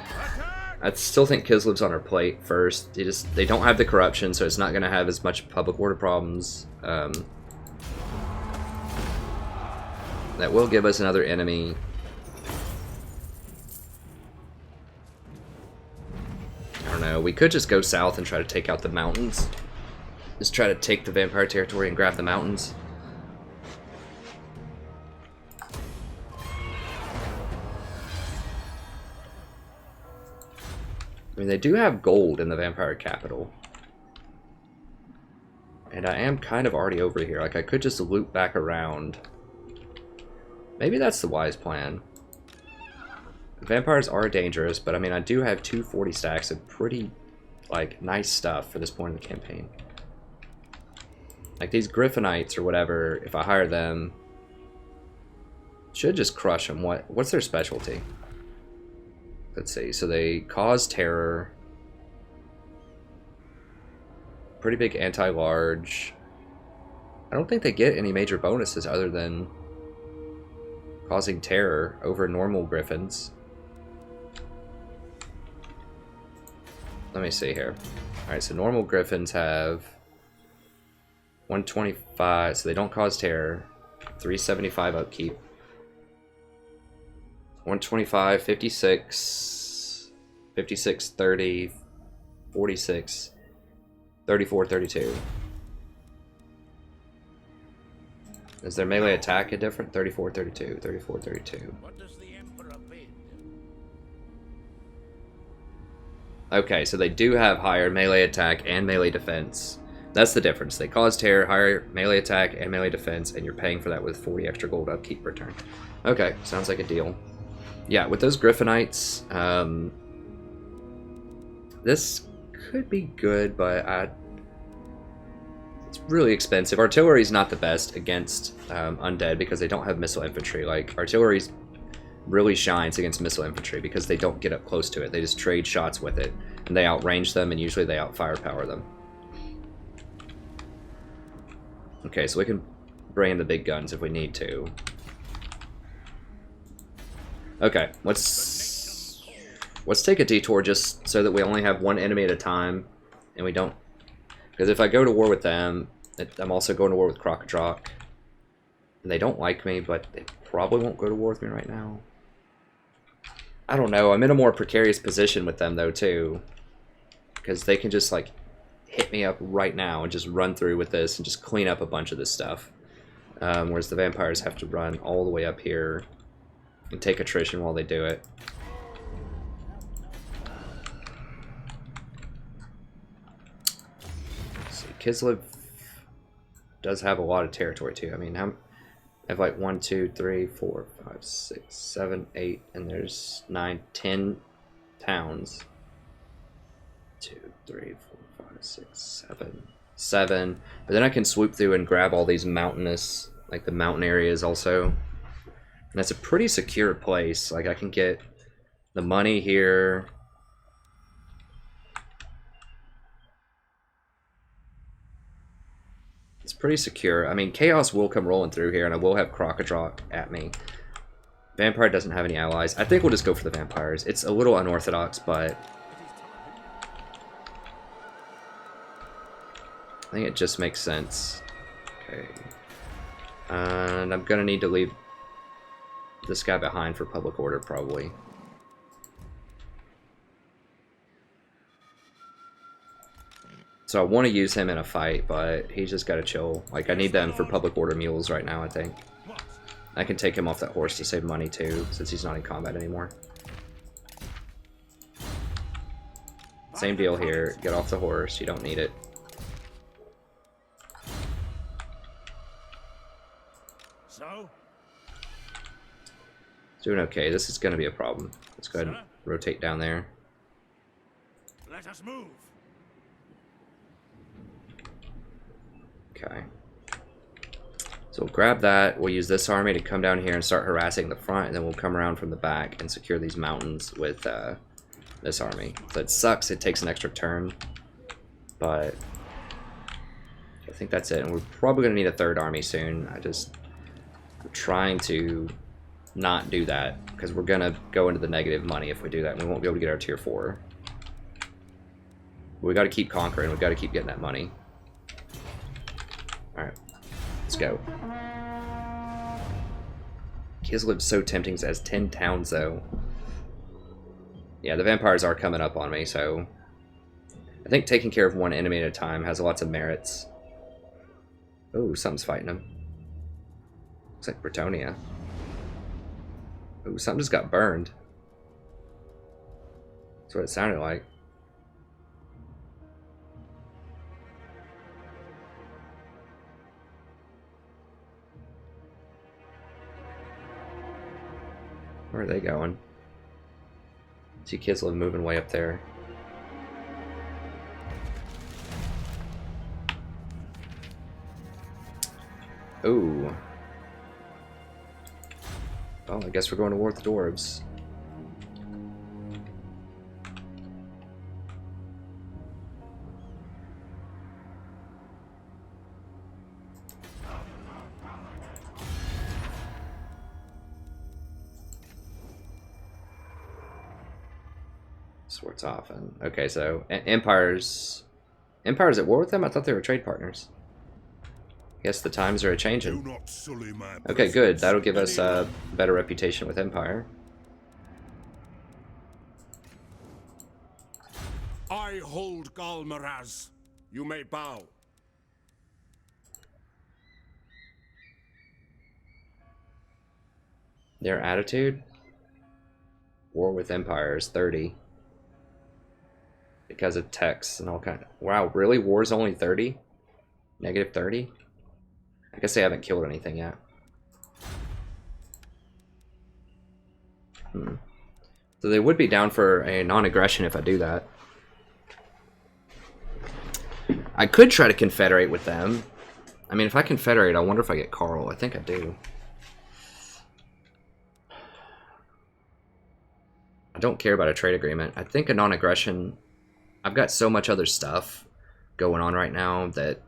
I still think Kislev's on our plate first. They don't have the corruption, so it's not going to have as much public order problems. That will give us another enemy. I don't know. We could just go south and try to take out the mountains. Just try to take the vampire territory and grab the mountains. I mean, they do have gold in the vampire capital. And I am kind of already over here. Like, I could just loop back around. Maybe that's the wise plan. Vampires are dangerous, but I mean, I do have 240 stacks of pretty, like, nice stuff for this point in the campaign. Like, these Griffinites or whatever, if I hire them, should just crush them. What's their specialty? Let's see, so they cause terror. Pretty big anti-large. I don't think they get any major bonuses other than causing terror over normal griffins. Let me see here. Alright, so normal griffins have 125, so they don't cause terror. 375 upkeep. 125, 56, 56, 30, 46, 34, 32. Is their melee attack a different? 34, 32, 34, 32. What does the Emperor bid? Okay, so they do have higher melee attack and melee defense. That's the difference. They cause terror, higher melee attack and melee defense, and you're paying for that with 40 extra gold upkeep per turn. Okay, sounds like a deal. Yeah, with those Griffinites, this could be good, but it's really expensive. Artillery is not the best against undead because they don't have missile infantry. Like, artillery really shines against missile infantry because they don't get up close to it. They just trade shots with it, and they outrange them, and usually they out-firepower them. Okay, so we can bring in the big guns if we need to. Okay, let's take a detour just so that we only have one enemy at a time, and we don't... Because if I go to war with them, I'm also going to war with Crocodroc. And they don't like me, but they probably won't go to war with me right now. I don't know, I'm in a more precarious position with them, though, too. Because they can just, like, hit me up right now and just run through with this and just clean up a bunch of this stuff. Whereas the vampires have to run all the way up here and take attrition while they do it. Let's see, Kislev does have a lot of territory too. I mean, I have like 1, 2, 3, 4, 5, 6, 7, 8, and there's 9, 10 towns. 2, 3, 4, 5, 6, 7. But then I can swoop through and grab all these mountainous, like the mountain areas also. And that's a pretty secure place. Like, I can get the money here. It's pretty secure. I mean, Chaos will come rolling through here, and I will have Crocodroc at me. Vampire doesn't have any allies. I think we'll just go for the vampires. It's a little unorthodox, but I think it just makes sense. Okay. And I'm gonna need to leave this guy behind for public order, probably. So I want to use him in a fight, but he's just got to chill. Like, I need them for public order mules right now, I think. I can take him off that horse to save money, too, since he's not in combat anymore. Same deal here. Get off the horse. You don't need it. So? Doing okay. This is going to be a problem. Let's go ahead and rotate down there. Let us move. Okay. So we'll grab that. We'll use this army to come down here and start harassing the front, and then we'll come around from the back and secure these mountains with this army. So it sucks. It takes an extra turn, but I think that's it, and we're probably going to need a third army soon. I'm trying to not do that, because we're going to go into the negative money if we do that, and we won't be able to get our tier 4. But we got to keep conquering, we got to keep getting that money. Alright, let's go. Kislev's so tempting, as 10 towns though. Yeah, the vampires are coming up on me, so I think taking care of one enemy at a time has lots of merits. Oh, something's fighting him. Looks like Bretonia. Oh, something just got burned. That's what it sounded like. Where are they going? See Kislev moving way up there. Ooh. Well, I guess we're going to war with the dwarves. Swords off. And okay, so Empire's at war with them? I thought they were trade partners. Guess the times are a-changing. Okay, good. That'll give us a better reputation with Empire. I hold Galmaraz. You may bow. Their attitude? War with Empire is 30. Because of texts and all kind of... Wow, really? War's only 30? Negative 30? I guess they haven't killed anything yet. So they would be down for a non-aggression if I do that. I could try to confederate with them. I mean, if I confederate, I wonder if I get Karl. I think I do. I don't care about a trade agreement. I think a non-aggression... I've got so much other stuff going on right now that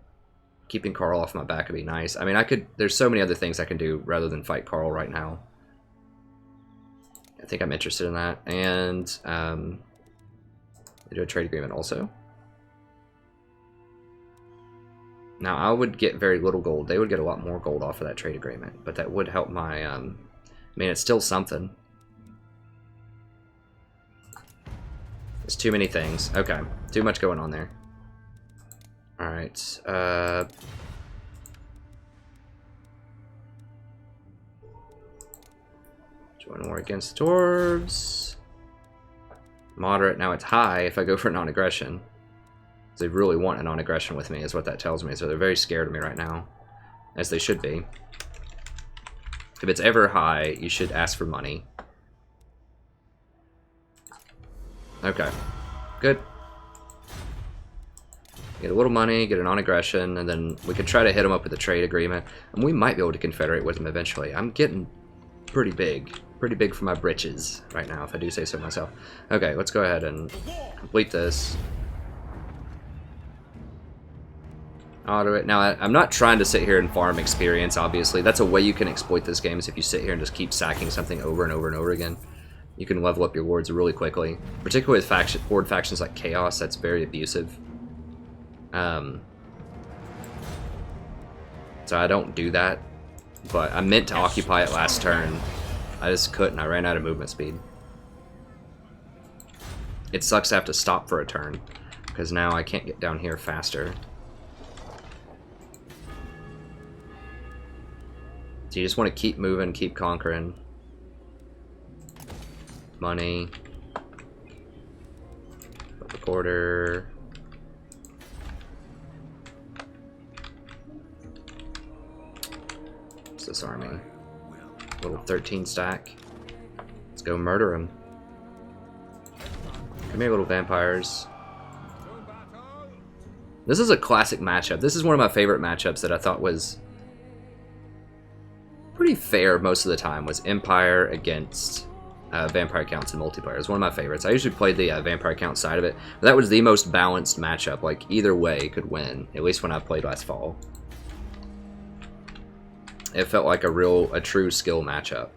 keeping Karl off my back would be nice. I mean, there's so many other things I can do rather than fight Karl right now. I think I'm interested in that. And they do a trade agreement also. Now, I would get very little gold. They would get a lot more gold off of that trade agreement. But that would help my... I mean, it's still something. There's too many things. Okay, too much going on there. Alright, join war against dwarves. Moderate, now it's high if I go for non-aggression. They really want a non-aggression with me is what that tells me, so they're very scared of me right now. As they should be. If it's ever high, you should ask for money. Okay, good. Get a little money, get a non-aggression, and then we could try to hit them up with a trade agreement. And we might be able to confederate with them eventually. I'm getting pretty big for my britches right now, if I do say so myself. Okay, let's go ahead and complete this. Auto it. Now, I'm not trying to sit here and farm experience, obviously. That's a way you can exploit this game, is if you sit here and just keep sacking something over and over and over again. You can level up your wards really quickly. Particularly with horde factions like Chaos, that's very abusive. So I don't do that, but I meant to occupy it last turn. I just couldn't. I ran out of movement speed. It sucks to have to stop for a turn, because now I can't get down here faster. So you just want to keep moving, keep conquering. Money. Public order. What's this army? Little 13 stack. Let's go murder him. Come here, little vampires. This is a classic matchup. This is one of my favorite matchups that I thought was pretty fair most of the time, was Empire against vampire counts in multiplayer. It's one of my favorites. I usually played the vampire count side of it. That was the most balanced matchup. Like, either way could win, at least when I played last fall. It felt like a true skill matchup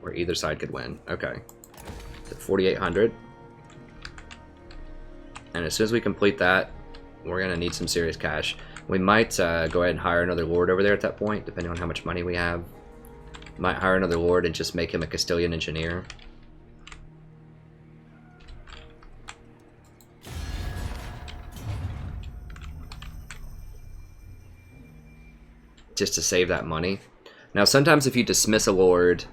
where either side could win. Okay. So 4,800. And as soon as we complete that, we're going to need some serious cash. We might go ahead and hire another lord over there at that point, depending on how much money we have. Might hire another lord and just make him a Castilian engineer. Just to save that money. Now, sometimes if you dismiss a lord,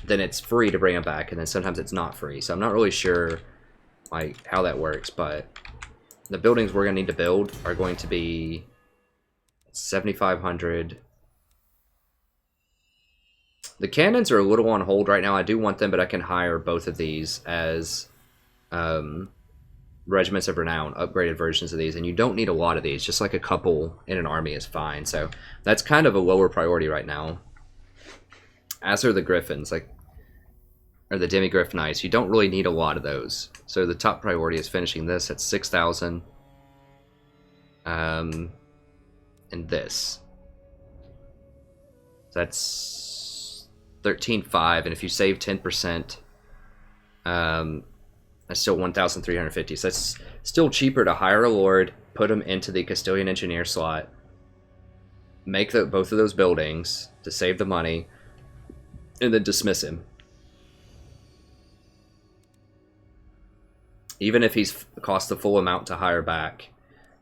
then it's free to bring him back, and then sometimes it's not free. So I'm not really sure like how that works, but the buildings we're going to need to build are going to be 7,500. The cannons are a little on hold right now. I do want them, but I can hire both of these as regiments of renown, upgraded versions of these, and you don't need a lot of these. Just like a couple in an army is fine. So that's kind of a lower priority right now. As are the griffins, like, or the demigriff knights. You don't really need a lot of those. So the top priority is finishing this at 6,000. And this. So that's 13,500, and if you save 10%, that's still 1,350. So that's still cheaper to hire a lord, put him into the Castilian engineer slot, make both of those buildings to save the money, and then dismiss him. Even if he's cost the full amount to hire back,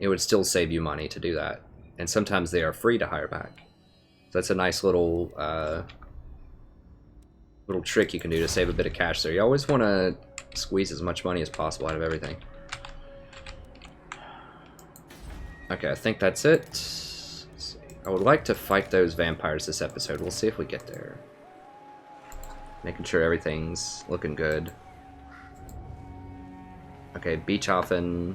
it would still save you money to do that. And sometimes they are free to hire back. So that's a nice little little trick you can do to save a bit of cash there. You always want to squeeze as much money as possible out of everything. Okay, I think that's it. Let's see. I would like to fight those vampires this episode. We'll see if we get there. Making sure everything's looking good. Okay, Beechhofen.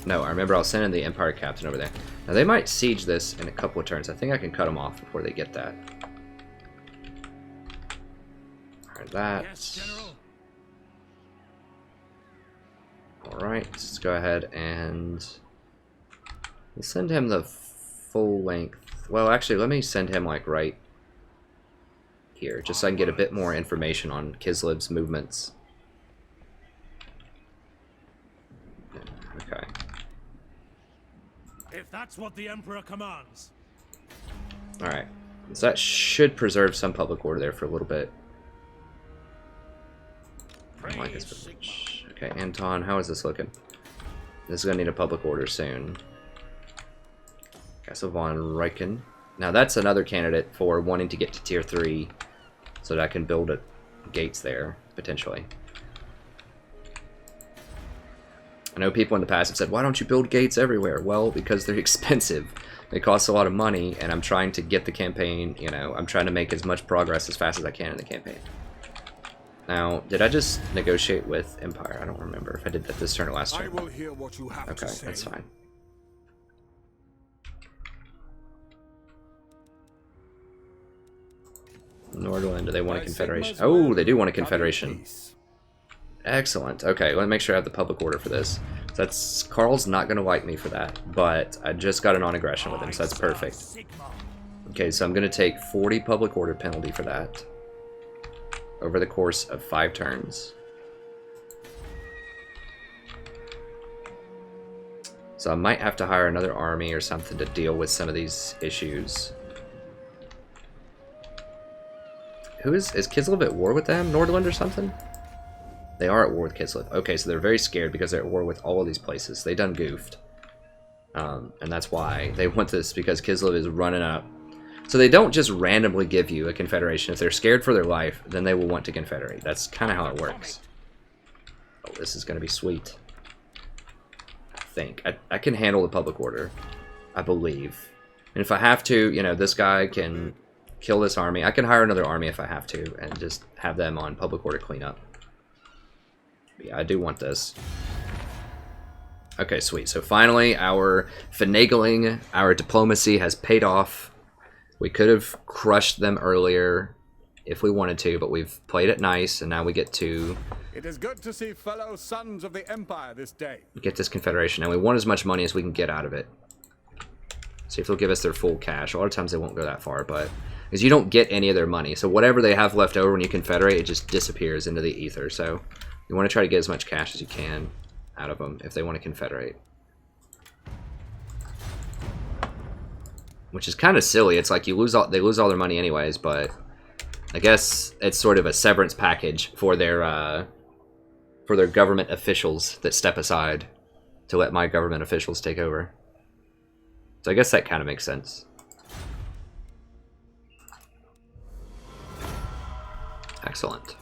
No, I remember I was sending the Empire Captain over there. Now they might siege this in a couple of turns. I think I can cut them off before they get that. Alright, that. Yes, Alright, let's go ahead and we'll send him the full length. Well, actually, let me send him like right here, just so I can get a bit more information on Kislev's movements. Okay. If that's what the Emperor commands. Alright. So that should preserve some public order there for a little bit. I don't like this very much. Okay, Anton, how is this looking? This is going to need a public order soon. Castle von Reichen. Now that's another candidate for wanting to get to tier 3 so that I can build gates there, potentially. I know people in the past have said, why don't you build gates everywhere? Well, because they're expensive. They cost a lot of money, and I'm trying to get the campaign, you know, I'm trying to make as much progress as fast as I can in the campaign. Now, did I just negotiate with Empire? I don't remember if I did that this turn or last turn. I will hear what you have Okay, to say. that's fine. Nordland, do they want a confederation? Oh, they do want a confederation. Excellent. Okay, let me make sure I have the public order for this. So that's Carl's not going to like me for that, but I just got a non-aggression with him, so that's perfect. Okay, so I'm going to take 40 public order penalty for that over the course of 5 turns. So I might have to hire another army or something to deal with some of these issues. Who is Kislev at war with them? Nordland or something? They are at war with Kislev. Okay, so they're very scared because they're at war with all of these places. They done goofed. And that's why they want this, because Kislev is running up. So they don't just randomly give you a confederation. If they're scared for their life, then they will want to confederate. That's kind of how it works. Oh, this is going to be sweet. I think. I can handle the public order, I believe. And if I have to, you know, this guy can kill this army. I can hire another army if I have to, and just have them on public order cleanup. Yeah, I do want this. Okay, sweet. So finally, our finagling, our diplomacy has paid off. We could have crushed them earlier if we wanted to, but we've played it nice, and now we get to It is good to see fellow sons of the Empire this day. get this Confederation, and we want as much money as we can get out of it. See if they'll give us their full cash. A lot of times they won't go that far, but because you don't get any of their money, so whatever they have left over when you confederate, it just disappears into the ether. So you want to try to get as much cash as you can out of them if they want to confederate. Which is kind of silly. It's like they lose all their money anyways, but I guess it's sort of a severance package for their government officials that step aside to let my government officials take over. So I guess that kind of makes sense. Excellent.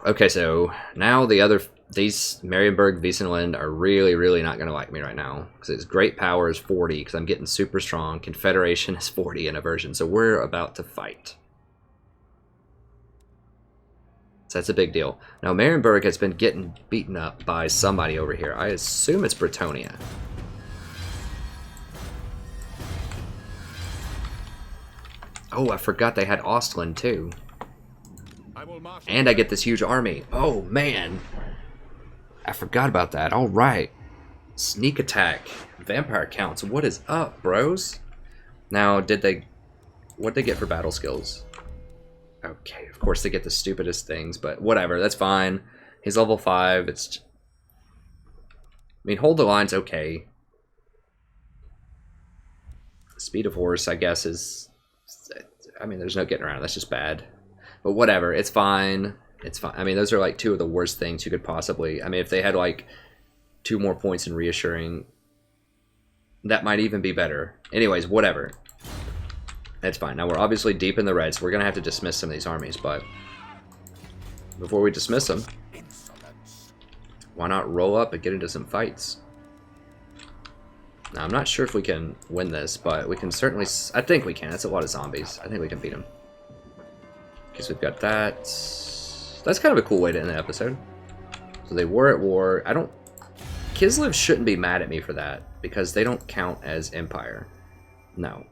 Okay, so now these Marienburg, Wiesenland are really not going to like me right now. Because its great power is 40, because I'm getting super strong. Confederation is 40 in aversion, so we're about to fight. So that's a big deal. Now, Marienburg has been getting beaten up by somebody over here. I assume it's Bretonia. Oh, I forgot they had Ostland, too. And I get this huge army. Oh, man. I forgot about that. All right. Sneak attack. Vampire counts. What is up, bros? Now, what'd they get for battle skills? Okay, of course they get the stupidest things, but whatever. That's fine. He's level 5. I mean, hold the line's okay. Speed of horse, I guess, is... I mean, there's no getting around it. That's just bad. But whatever. It's fine. It's fine. I mean, those are like 2 of the worst things you could possibly... I mean, if they had like 2 more points in reassuring, that might even be better. Anyways, whatever. That's fine. Now, we're obviously deep in the red, so we're going to have to dismiss some of these armies, but before we dismiss them, why not roll up and get into some fights? Now, I'm not sure if we can win this, but we can certainly... I think we can. That's a lot of zombies. I think we can beat them. Because we've got that. That's kind of a cool way to end the episode. So they were at war. Kislev shouldn't be mad at me for that, because they don't count as Empire. No.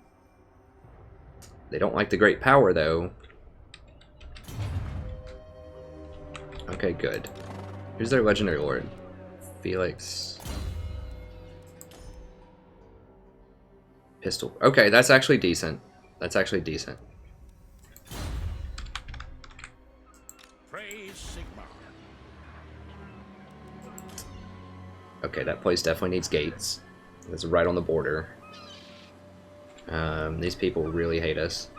They don't like the Great Power, though. Okay, good. Who's their Legendary Lord? Felix... Pistol. Okay, that's actually decent. That's actually decent. Praise Sigmar. Okay, that place definitely needs gates. It's right on the border. These people really hate us.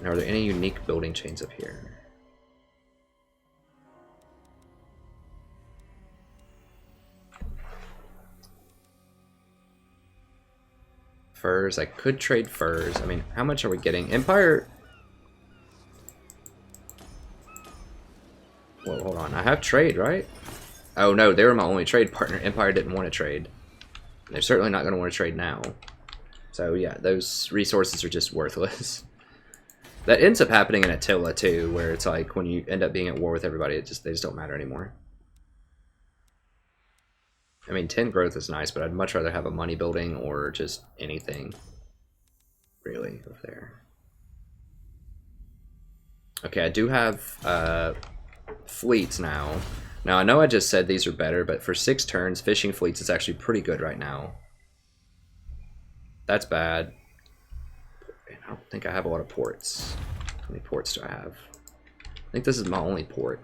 Now, are there any unique building chains up here? Furs. I could trade furs. I mean, how much are we getting? Empire... Whoa, hold on. I have trade, right? Oh, no. They were my only trade partner. Empire didn't want to trade. They're certainly not going to want to trade now. So, yeah. Those resources are just worthless. That ends up happening in Attila, too, where it's like when you end up being at war with everybody, they just don't matter anymore. I mean, 10 growth is nice, but I'd much rather have a money building or just anything, really, over there. Okay, I do have fleets now. Now, I know I just said these are better, but for 6 turns, fishing fleets is actually pretty good right now. That's bad. I don't think I have a lot of ports. How many ports do I have? I think this is my only port.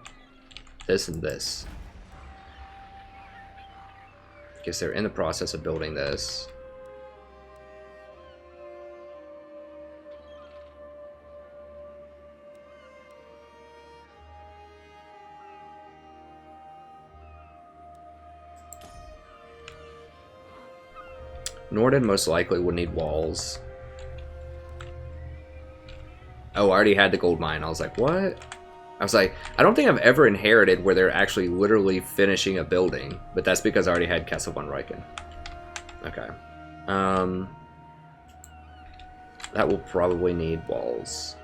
This and this. I guess they're in the process of building this. Norden most likely would need walls. Oh, I already had the gold mine. I was like, what? I was like, I don't think I've ever inherited where they're actually literally finishing a building, but that's because I already had Castle von Reichen. Okay. That will probably need walls.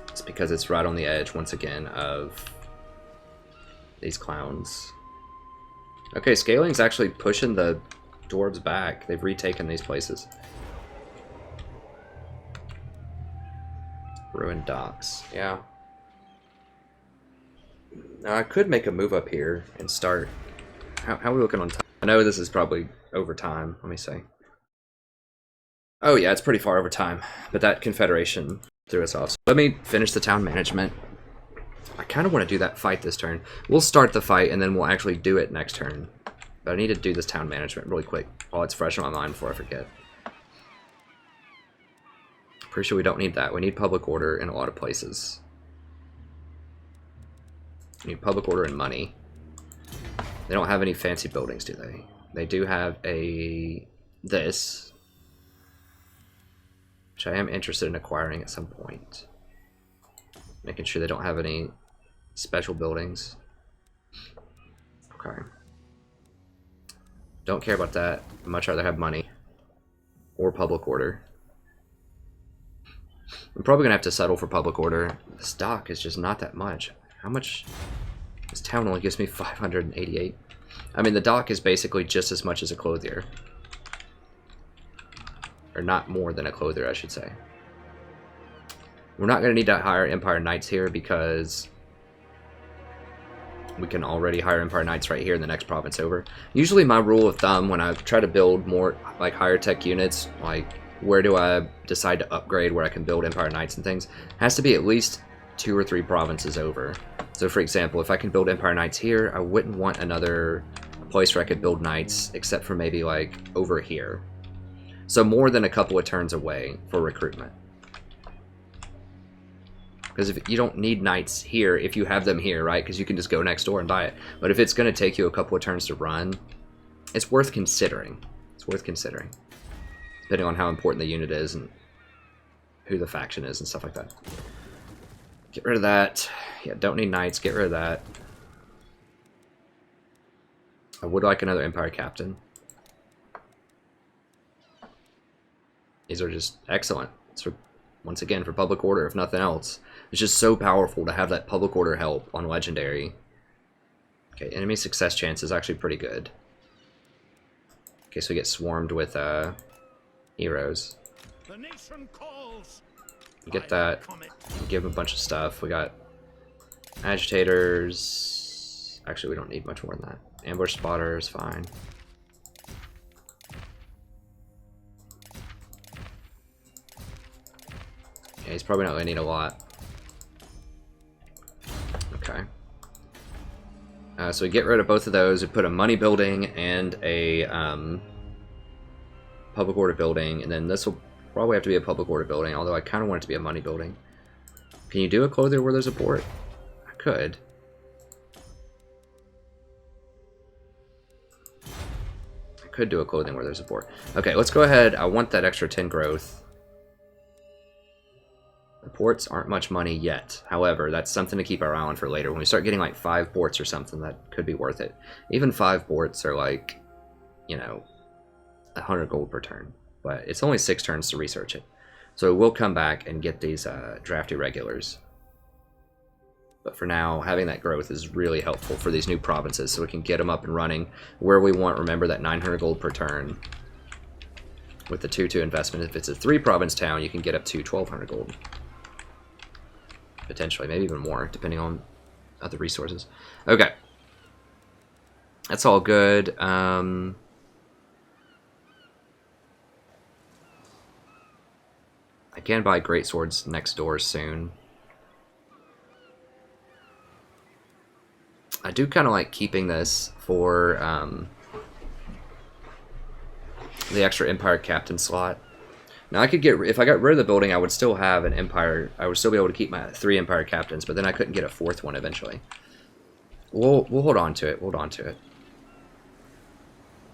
It's because it's right on the edge, once again, of these clowns. Okay, scaling's actually pushing the dwarves back. They've retaken these places. Ruined docks. Yeah. Now I could make a move up here and start. How are we looking on time? I know this is probably over time. Let me see. Oh yeah, it's pretty far over time. But that Confederation threw us off. So let me finish the town management. I kind of want to do that fight this turn. We'll start the fight and then we'll actually do it next turn. But I need to do this town management really quick while it's fresh in my mind before I forget. Pretty sure we don't need that. We need public order in a lot of places. We need public order and money. They don't have any fancy buildings, do they? They do have this, which I am interested in acquiring at some point. Making sure they don't have any special buildings. Okay. Don't care about that. I'd much rather have money or public order. I'm probably gonna have to settle for public order. The stock is just not that much. How much? This town only gives me 588. I mean, the dock is basically just as much as a clothier. Or not more than a clothier, I should say. We're not going to need to hire Empire Knights here because we can already hire Empire Knights right here in the next province over. Usually my rule of thumb when I try to build more like higher tech units, like where do I decide to upgrade where I can build Empire Knights and things, has to be at least 2 or 3 provinces over. So for example, if I can build Empire Knights here, I wouldn't want another place where I could build Knights except for maybe like over here. So more than a couple of turns away for recruitment. Because if you don't need Knights here if you have them here, right? Because you can just go next door and buy it. But if it's going to take you a couple of turns to run, it's worth considering. It's worth considering. Depending on how important the unit is and who the faction is and stuff like that. Get rid of that. Yeah, don't need Knights. Get rid of that. I would like another Empire Captain. These are just excellent. So once again, for public order, if nothing else. It's just so powerful to have that public order help on Legendary. Okay, enemy success chance is actually pretty good. Okay, so we get swarmed with heroes. The nation calls. Get that. Give them a bunch of stuff. We got agitators. Actually, we don't need much more than that. Ambush spotters, fine. Yeah, he's probably not going to need a lot. Okay. So we get rid of both of those. We put a money building and a public order building, and then this will probably have to be a public order building, although I kind of want it to be a money building. Can you do a clothier where there's a port? I could. I could do a clothing where there's a port. Okay, let's go ahead. I want that extra 10 growth. The ports aren't much money yet. However, that's something to keep our eye on for later. When we start getting like 5 ports or something, that could be worth it. Even 5 ports are like, you know, 100 gold per turn. But it's only 6 turns to research it. So we'll come back and get these drafty regulars. But for now, having that growth is really helpful for these new provinces, so we can get them up and running where we want. Remember that 900 gold per turn. With the 2-2 investment, if it's a 3-province town, you can get up to 1,200 gold. Potentially, maybe even more, depending on other resources. Okay. That's all good. I can buy great swords next door soon. I do kind of like keeping this for the extra Empire Captain slot. Now I could get, if I got rid of the building, I would still have an Empire, I would still be able to keep my 3 Empire Captains, but then I couldn't get a 4th one eventually. We'll hold on to it, hold on to it.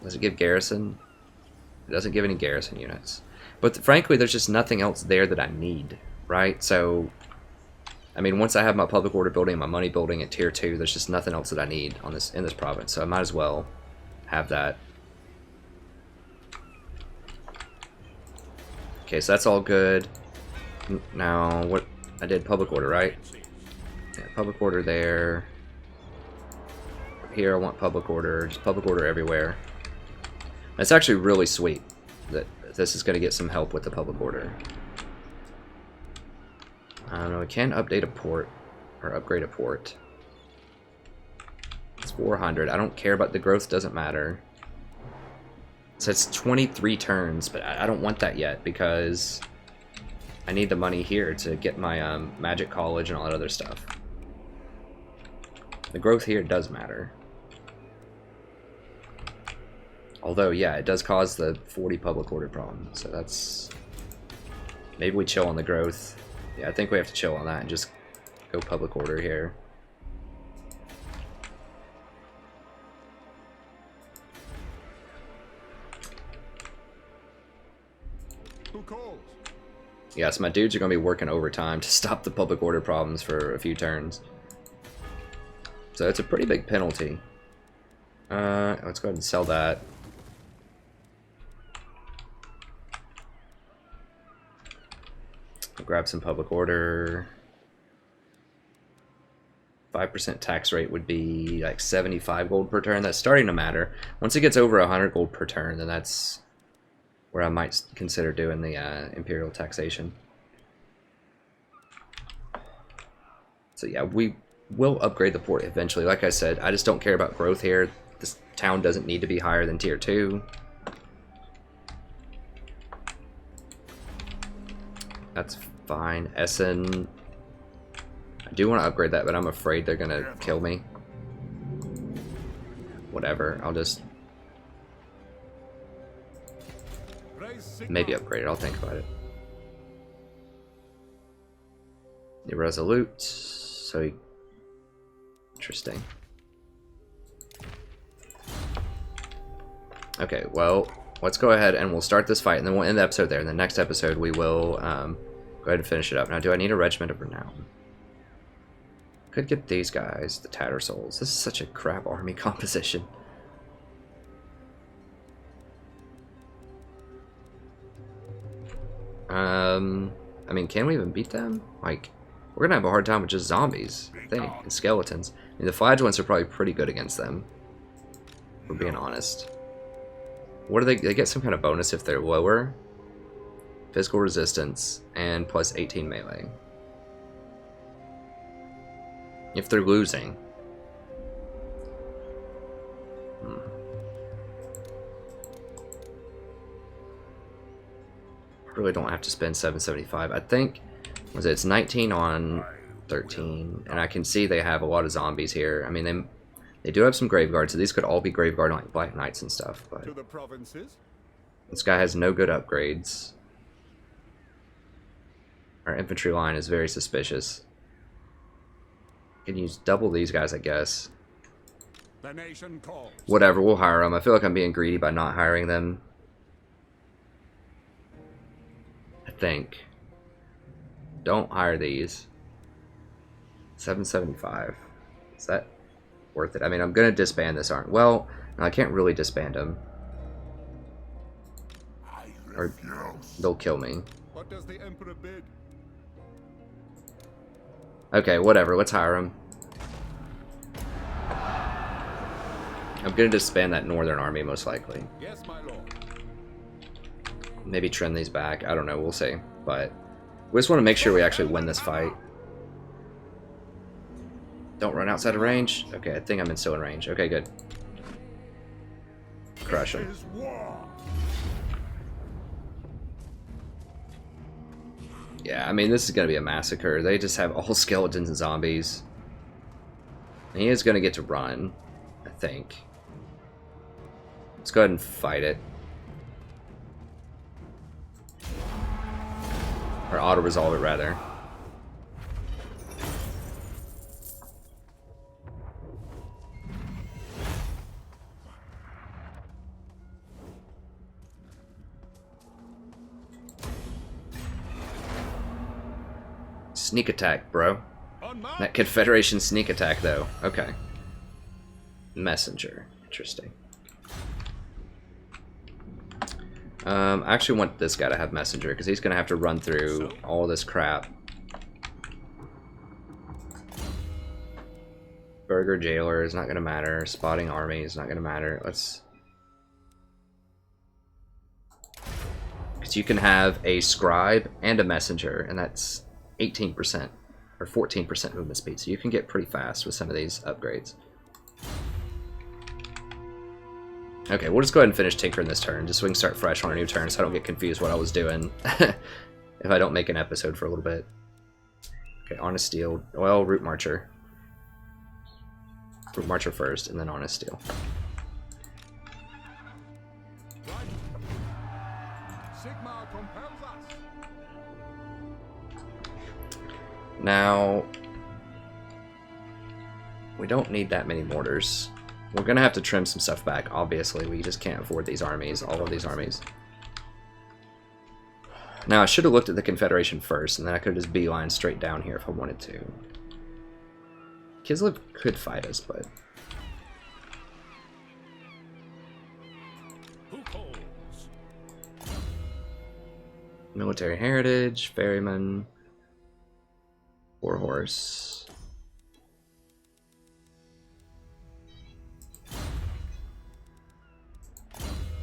Does it give garrison? It doesn't give any garrison units. But frankly, there's just nothing else there that I need, right? So, I mean, once I have my public order building and my money building at tier 2, there's just nothing else that I need on this in this province. So I might as well have that. Okay, so that's all good. Now, what I did public order, right? Yeah, public order there. here, I want public order. Just public order everywhere. It's actually really sweet that this is going to get some help with the public order. I don't know, we can update a port, or upgrade a port. It's 400. I don't care about the growth, doesn't matter. So it's 23 turns, but I don't want that yet because I need the money here to get my magic college and all that other stuff. The growth here does matter. Although, yeah, it does cause the 40 public order problem, so that's... Maybe we chill on the growth. Yeah, I think we have to chill on that and just go public order here. Who calls? Yes, my dudes are going to be working overtime to stop the public order problems for a few turns. So it's a pretty big penalty. Let's go ahead and sell that. I'll grab some public order. 5% tax rate would be like 75 gold per turn. That's starting to matter. Once it gets over 100 gold per turn, then that's where I might consider doing the imperial taxation. So yeah, we will upgrade the port eventually. Like I said, I just don't care about growth here. This town doesn't need to be higher than tier 2. That's fine. Essen, I do want to upgrade that, but I'm afraid they're gonna kill me. Whatever, I'll just maybe upgrade it. I'll think about it. Irresolute. So interesting. Okay, well, let's go ahead and we'll start this fight, and then we'll end the episode there. In the next episode, we will go ahead and finish it up. Now, do I need a regiment of renown? Could get these guys, the Tattersouls. This is such a crap army composition. I mean, can we even beat them? Like, we're gonna have a hard time with just zombies, I think, and skeletons. I mean, the flagellants are probably pretty good against them, if we're being honest. What do they get some kind of bonus if they're lower? Physical resistance and plus 18 melee. If they're losing. Really don't have to spend 775. I think it's 19 on 13, and I can see they have a lot of zombies here. I mean, they do have some graveguards, so these could all be graveguard like Black Knights and stuff. But To the provinces? this guy has no good upgrades. Our infantry line is very suspicious. Can use double these guys, I guess. The nation calls. Whatever, we'll hire them. I feel like I'm being greedy by not hiring them. I think. Don't hire these. 775. Is that worth it? I mean, I'm gonna disband this army. Well, no, I can't really disband them. Or they'll kill me. What does the emperor bid? Okay, whatever. Let's hire them. I'm gonna disband that northern army most likely. Yes, my lord. Maybe trim these back. I don't know. We'll see. But we just want to make sure we actually win this fight. Don't run outside of range. Okay, I think I'm still in range. Okay, good. Crush him. Yeah, I mean, this is going to be a massacre. They just have all skeletons and zombies. And he is going to get to run, I think. Let's go ahead and fight it. Or auto-resolve it, rather. Sneak attack, bro. That Confederation sneak attack, though. Okay. Messenger. Interesting. I actually want this guy to have messenger, because he's going to have to run through all this crap. Burger Jailer is not going to matter. Spotting Army is not going to matter. Let's... Because you can have a Scribe and a Messenger, and that's 18% or 14% movement speed. So you can get pretty fast with some of these upgrades. Okay, we'll just go ahead and finish tinkering this turn, just so we can start fresh on a new turn, so I don't get confused what I was doing if I don't make an episode for a little bit. Okay, Honest Steel. Well, Root Marcher. Root Marcher first, and then Honest Steel. Sigmar compels us. Now, we don't need that many mortars. We're going to have to trim some stuff back, obviously. We just can't afford these armies, all of these armies. Now, I should have looked at the Confederation first, and then I could have just beeline straight down here if I wanted to. Kislev could fight us, but... Who calls? Military Heritage, Ferryman, Warhorse.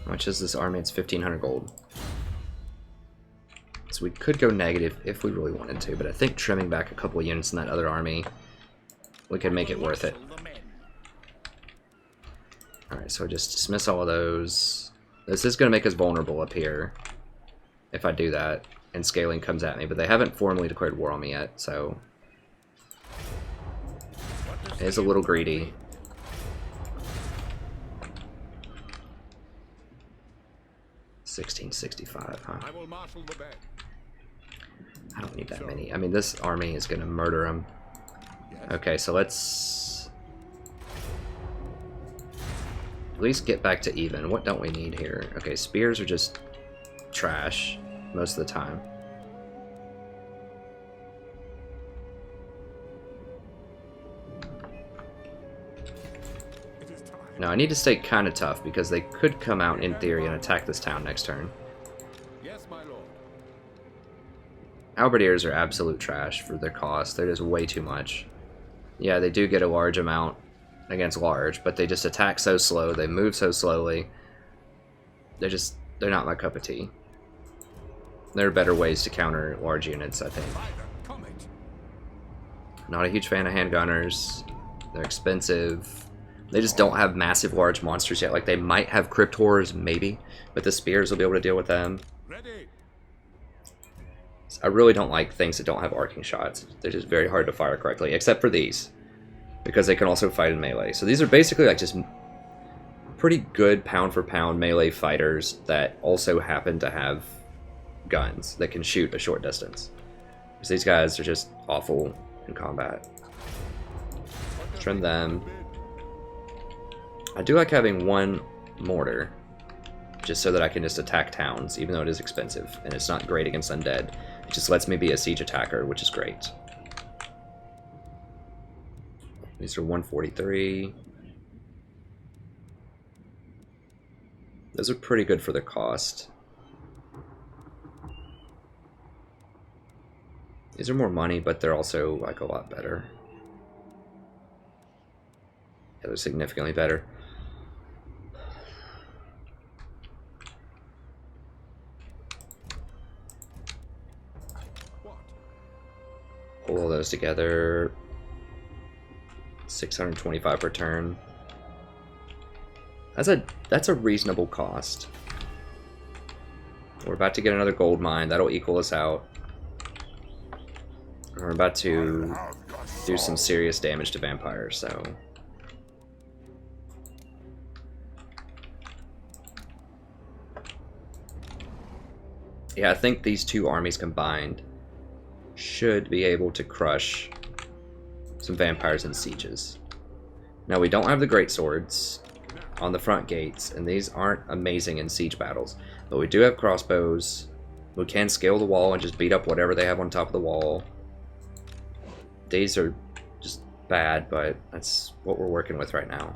How much is this army? It's 1,500 gold. So we could go negative if we really wanted to, but I think trimming back a couple of units in that other army, we could make it worth it. Alright, so just dismiss all of those. This is going to make us vulnerable up here, if I do that, and scaling comes at me, but they haven't formally declared war on me yet, so... It is a little greedy. $1665, huh? I will marshal the band. I don't need that many. I mean, this army is going to murder them. Okay, so let's at least get back to even. What don't we need here? Okay, spears are just trash most of the time. Now, I need to stay kind of tough because they could come out in theory and attack this town next turn. Yes, my lord. Halberdiers are absolute trash for their cost. They're just way too much. Yeah, they do get a large amount against large, but they just attack so slow, they move so slowly. They're not my cup of tea. There are better ways to counter large units, I think. Not a huge fan of handgunners. They're expensive. They just don't have massive large monsters yet. Like, they might have crypt horrors, maybe, but the spears will be able to deal with them. Ready. I really don't like things that don't have arcing shots. They're just very hard to fire correctly, except for these, because they can also fight in melee. So these are basically like just pretty good pound for pound melee fighters that also happen to have guns that can shoot a short distance. Because these guys are just awful in combat. Trim them. I do like having one mortar, just so that I can just attack towns, even though it is expensive, and it's not great against undead. It just lets me be a siege attacker, which is great. These are 143. Those are pretty good for the cost. These are more money, but they're also like a lot better. Yeah, they're significantly better. Pull all those together. 625 per turn. That's a reasonable cost. We're about to get another gold mine. That'll equal us out. We're about to do some serious damage to vampires, so... Yeah, I think these two armies combined should be able to crush some vampires and sieges. Now, we don't have the great swords on the front gates, and these aren't amazing in siege battles, but we do have crossbows. We can scale the wall and just beat up whatever they have on top of the wall. These are just bad, but that's what we're working with right now.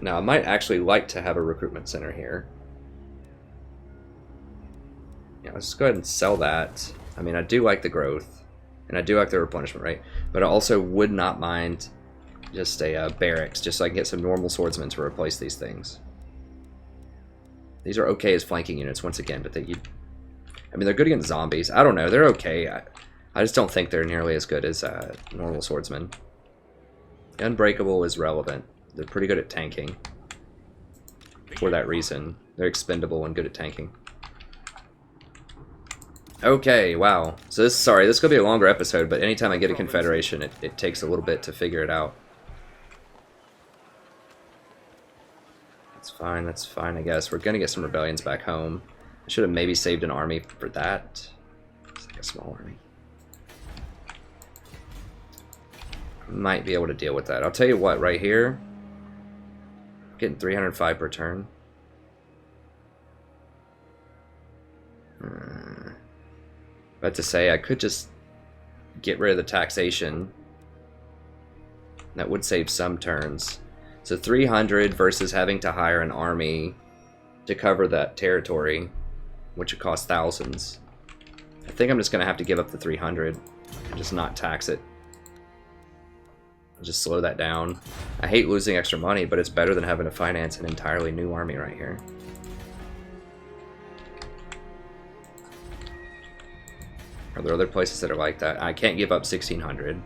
Now, I might actually like to have a recruitment center here. Yeah, let's go ahead and sell that. I mean, I do like the growth. And I do like the replenishment rate. But I also would not mind just a barracks, just so I can get some normal swordsmen to replace these things. These are okay as flanking units, once again, but I mean, they're good against zombies. I don't know, they're okay. I just don't think they're nearly as good as normal swordsmen. Unbreakable is relevant. They're pretty good at tanking. For that reason. They're expendable and good at tanking. Okay, wow. So this is going to be a longer episode, but anytime I get a confederation, it takes a little bit to figure it out. That's fine, I guess. We're going to get some rebellions back home. I should have maybe saved an army for that. It's like a small army. Might be able to deal with that. I'll tell you what, right here, getting 305 per turn. About to say, I could just get rid of the taxation. That would save some turns. So 300 versus having to hire an army to cover that territory, which would cost thousands. I think I'm just going to have to give up the 300 and just not tax it. Just slow that down. I hate losing extra money, but it's better than having to finance an entirely new army right here. Are there other places that are like that? I can't give up 1600.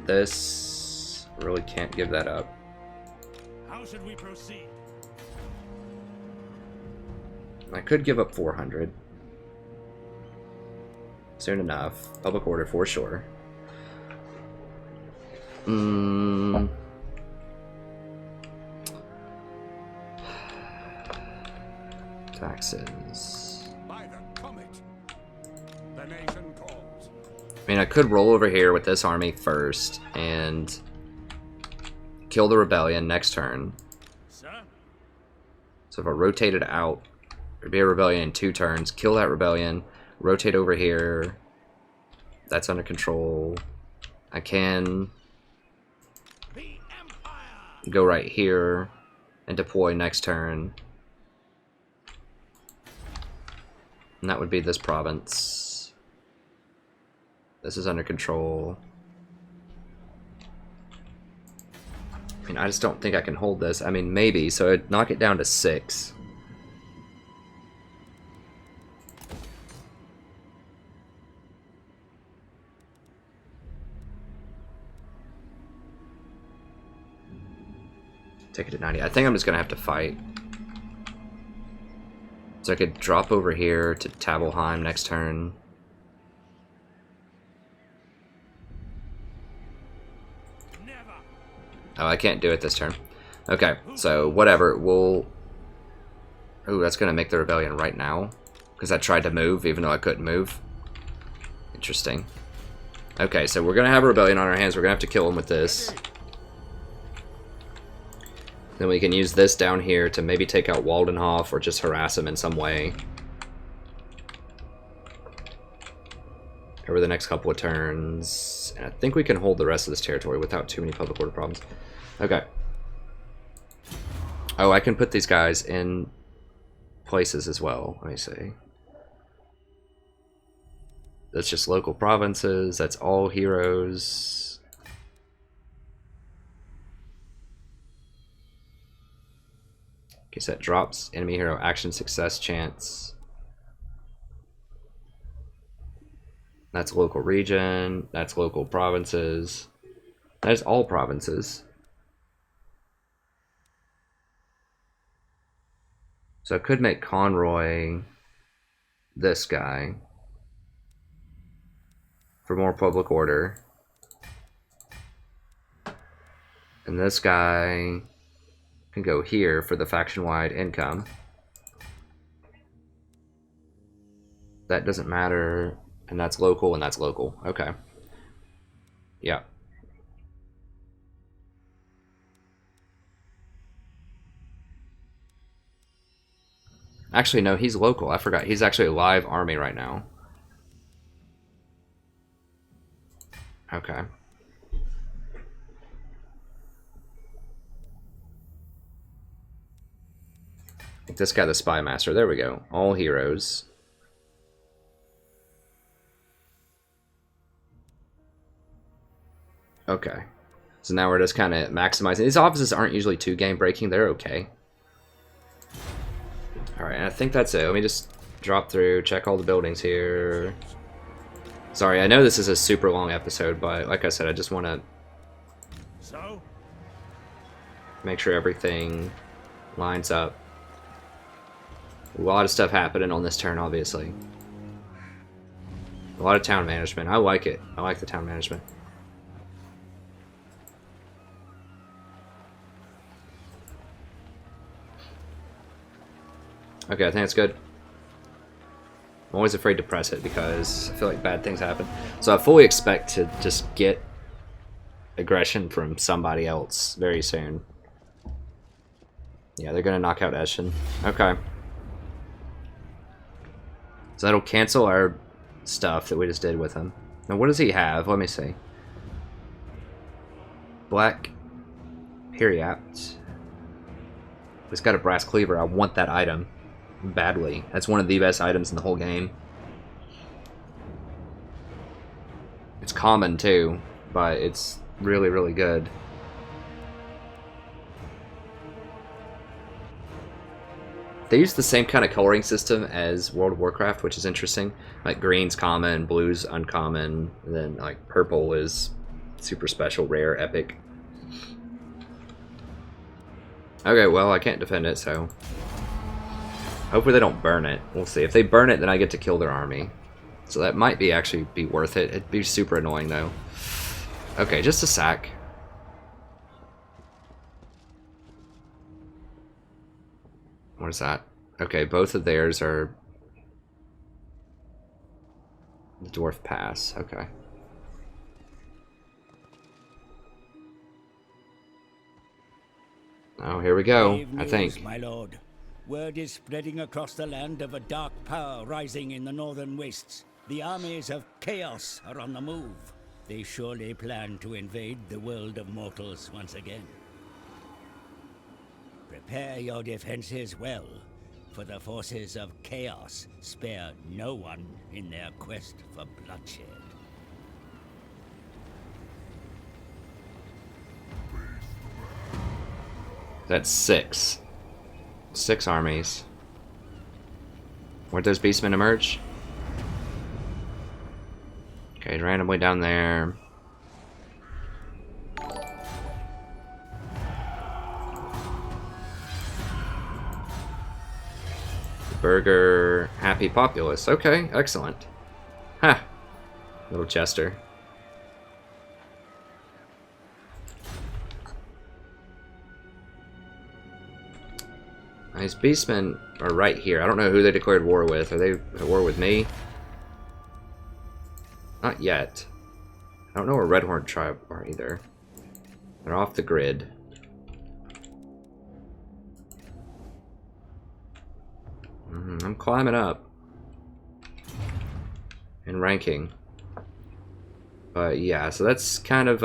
This really can't give that up. How should we proceed? I could give up 400. Soon enough. Public order for sure. Taxes. By the comet, the nation calls. I mean, I could roll over here with this army first and kill the rebellion next turn. Sir? So if I rotate it out, there'd be a rebellion in 2 turns. Kill that rebellion. Rotate over here. That's under control. I can go right here and deploy next turn. And that would be this province. This is under control. I mean, I just don't think I can hold this. I mean, maybe. So I'd knock it down to 6. Take it to 90. I think I'm just going to have to fight. So I could drop over here to Tabelheim next turn. Never. Oh, I can't do it this turn. Okay, so whatever. We'll... Ooh, that's going to make the rebellion right now. Because I tried to move, even though I couldn't move. Interesting. Okay, so we're going to have a rebellion on our hands. We're going to have to kill him with this. Then we can use this down here to maybe take out Waldenhof or just harass him in some way. Over the next couple of turns. And I think we can hold the rest of this territory without too many public order problems. Okay. Oh, I can put these guys in places as well. Let me see. That's just local provinces. That's all heroes. Okay, so that drops enemy hero action success chance. That's local region. That's local provinces. That is all provinces. So I could make Conroy this guy for more public order. And this guy can go here for the faction-wide income. That doesn't matter, and that's local, and that's local. Okay. Yeah. Actually, no, he's local. I forgot. He's actually a live army right now. Okay. Make this guy the spy master. There we go. All heroes. Okay. So now we're just kind of maximizing. These offices aren't usually too game breaking. They're okay. Alright, and I think that's it. Let me just drop through, check all the buildings here. Sorry, I know this is a super long episode, but like I said, I just want to So? make sure everything lines up. A lot of stuff happening on this turn, obviously. A lot of town management. I like it. I like the town management. Okay, I think it's good. I'm always afraid to press it because I feel like bad things happen. So I fully expect to just get aggression from somebody else very soon. Yeah, they're gonna knock out Eshin. Okay. So that'll cancel our stuff that we just did with him. Now what does he have? Let me see. Black Periapt. He's got a brass cleaver. I want that item badly. That's one of the best items in the whole game. It's common too, but it's really, really good. They use the same kind of coloring system as World of Warcraft, which is interesting. Like green's common, blue's uncommon, and then like purple is super special, rare, epic. Okay, well I can't defend it, so hopefully they don't burn it. We'll see. If they burn it, then I get to kill their army. So that might be actually be worth it. It'd be super annoying though. Okay, just a sack. What is that? Okay, both of theirs are the Dwarf Pass. Okay. Oh, here we go, Grave I news, think. my lord. Word is spreading across the land of a dark power rising in the northern wastes. The armies of chaos are on the move. They surely plan to invade the world of mortals once again. Prepare your defenses well, for the forces of chaos spare no one in their quest for bloodshed. That's 6. 6 armies. Where'd those beastmen emerge? Okay, randomly down there. Burger, happy populace. Okay, excellent. Ha! Little Chester. These beastmen are right here. I don't know who they declared war with. Are they at war with me? Not yet. I don't know where Redhorn tribe are either. They're off the grid. I'm climbing up. In ranking. But yeah, so that's kind of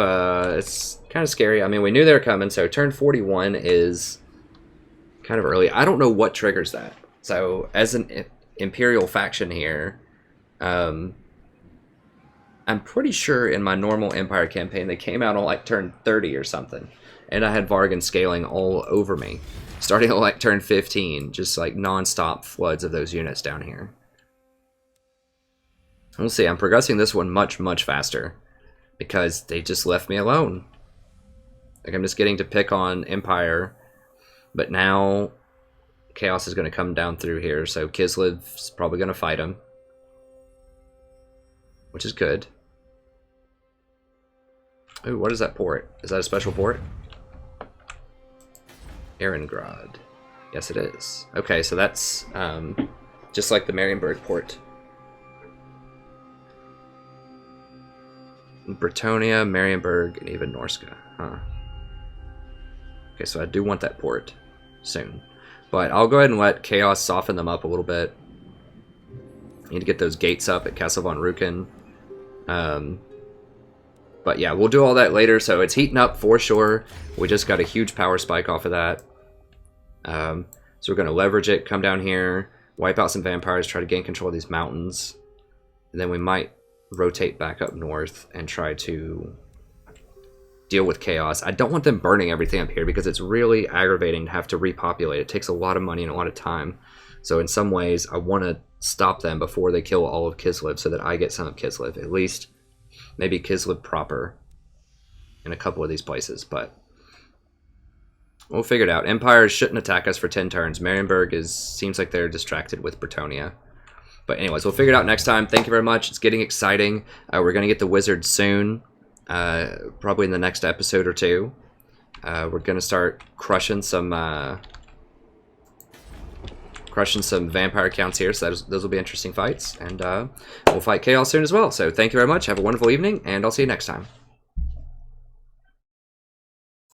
it's kind of scary. I mean, we knew they were coming, so turn 41 is kind of early. I don't know what triggers that. So as an Imperial faction here, I'm pretty sure in my normal Empire campaign they came out on like turn 30 or something, and I had Vargan scaling all over me, starting at like turn 15, just like non-stop floods of those units down here. We'll see. I'm progressing this one much faster because they just left me alone. Like I'm just getting to pick on Empire. But now, Chaos is going to come down through here, so Kislev's probably going to fight him. Which is good. Ooh, what is that port? Is that a special port? Erengrad. Yes, it is. Okay, so that's just like the Marienburg port. Bretonia, Marienburg, and even Norska. Huh. Okay, so I do want that port soon. But I'll go ahead and let Chaos soften them up a little bit. Need to get those gates up at Castle von Ruken. But yeah, we'll do all that later. So it's heating up for sure. We just got a huge power spike off of that. So we're going to leverage it, come down here, wipe out some vampires, try to gain control of these mountains. And then we might rotate back up north and try to deal with chaos. I don't want them burning everything up here because it's really aggravating to have to repopulate. It takes a lot of money and a lot of time. So in some ways, I want to stop them before they kill all of Kislev so that I get some of Kislev. At least maybe Kislev proper in a couple of these places, but we'll figure it out. Empires shouldn't attack us for 10 turns. Marienburg seems like they're distracted with Bretonnia. But anyways, we'll figure it out next time. Thank you very much. It's getting exciting. We're going to get the wizard soon, probably in the next episode or two. We're going to start crushing some vampire counts here, so those will be interesting fights. And we'll fight chaos soon as well. So thank you very much. Have a wonderful evening, and I'll see you next time.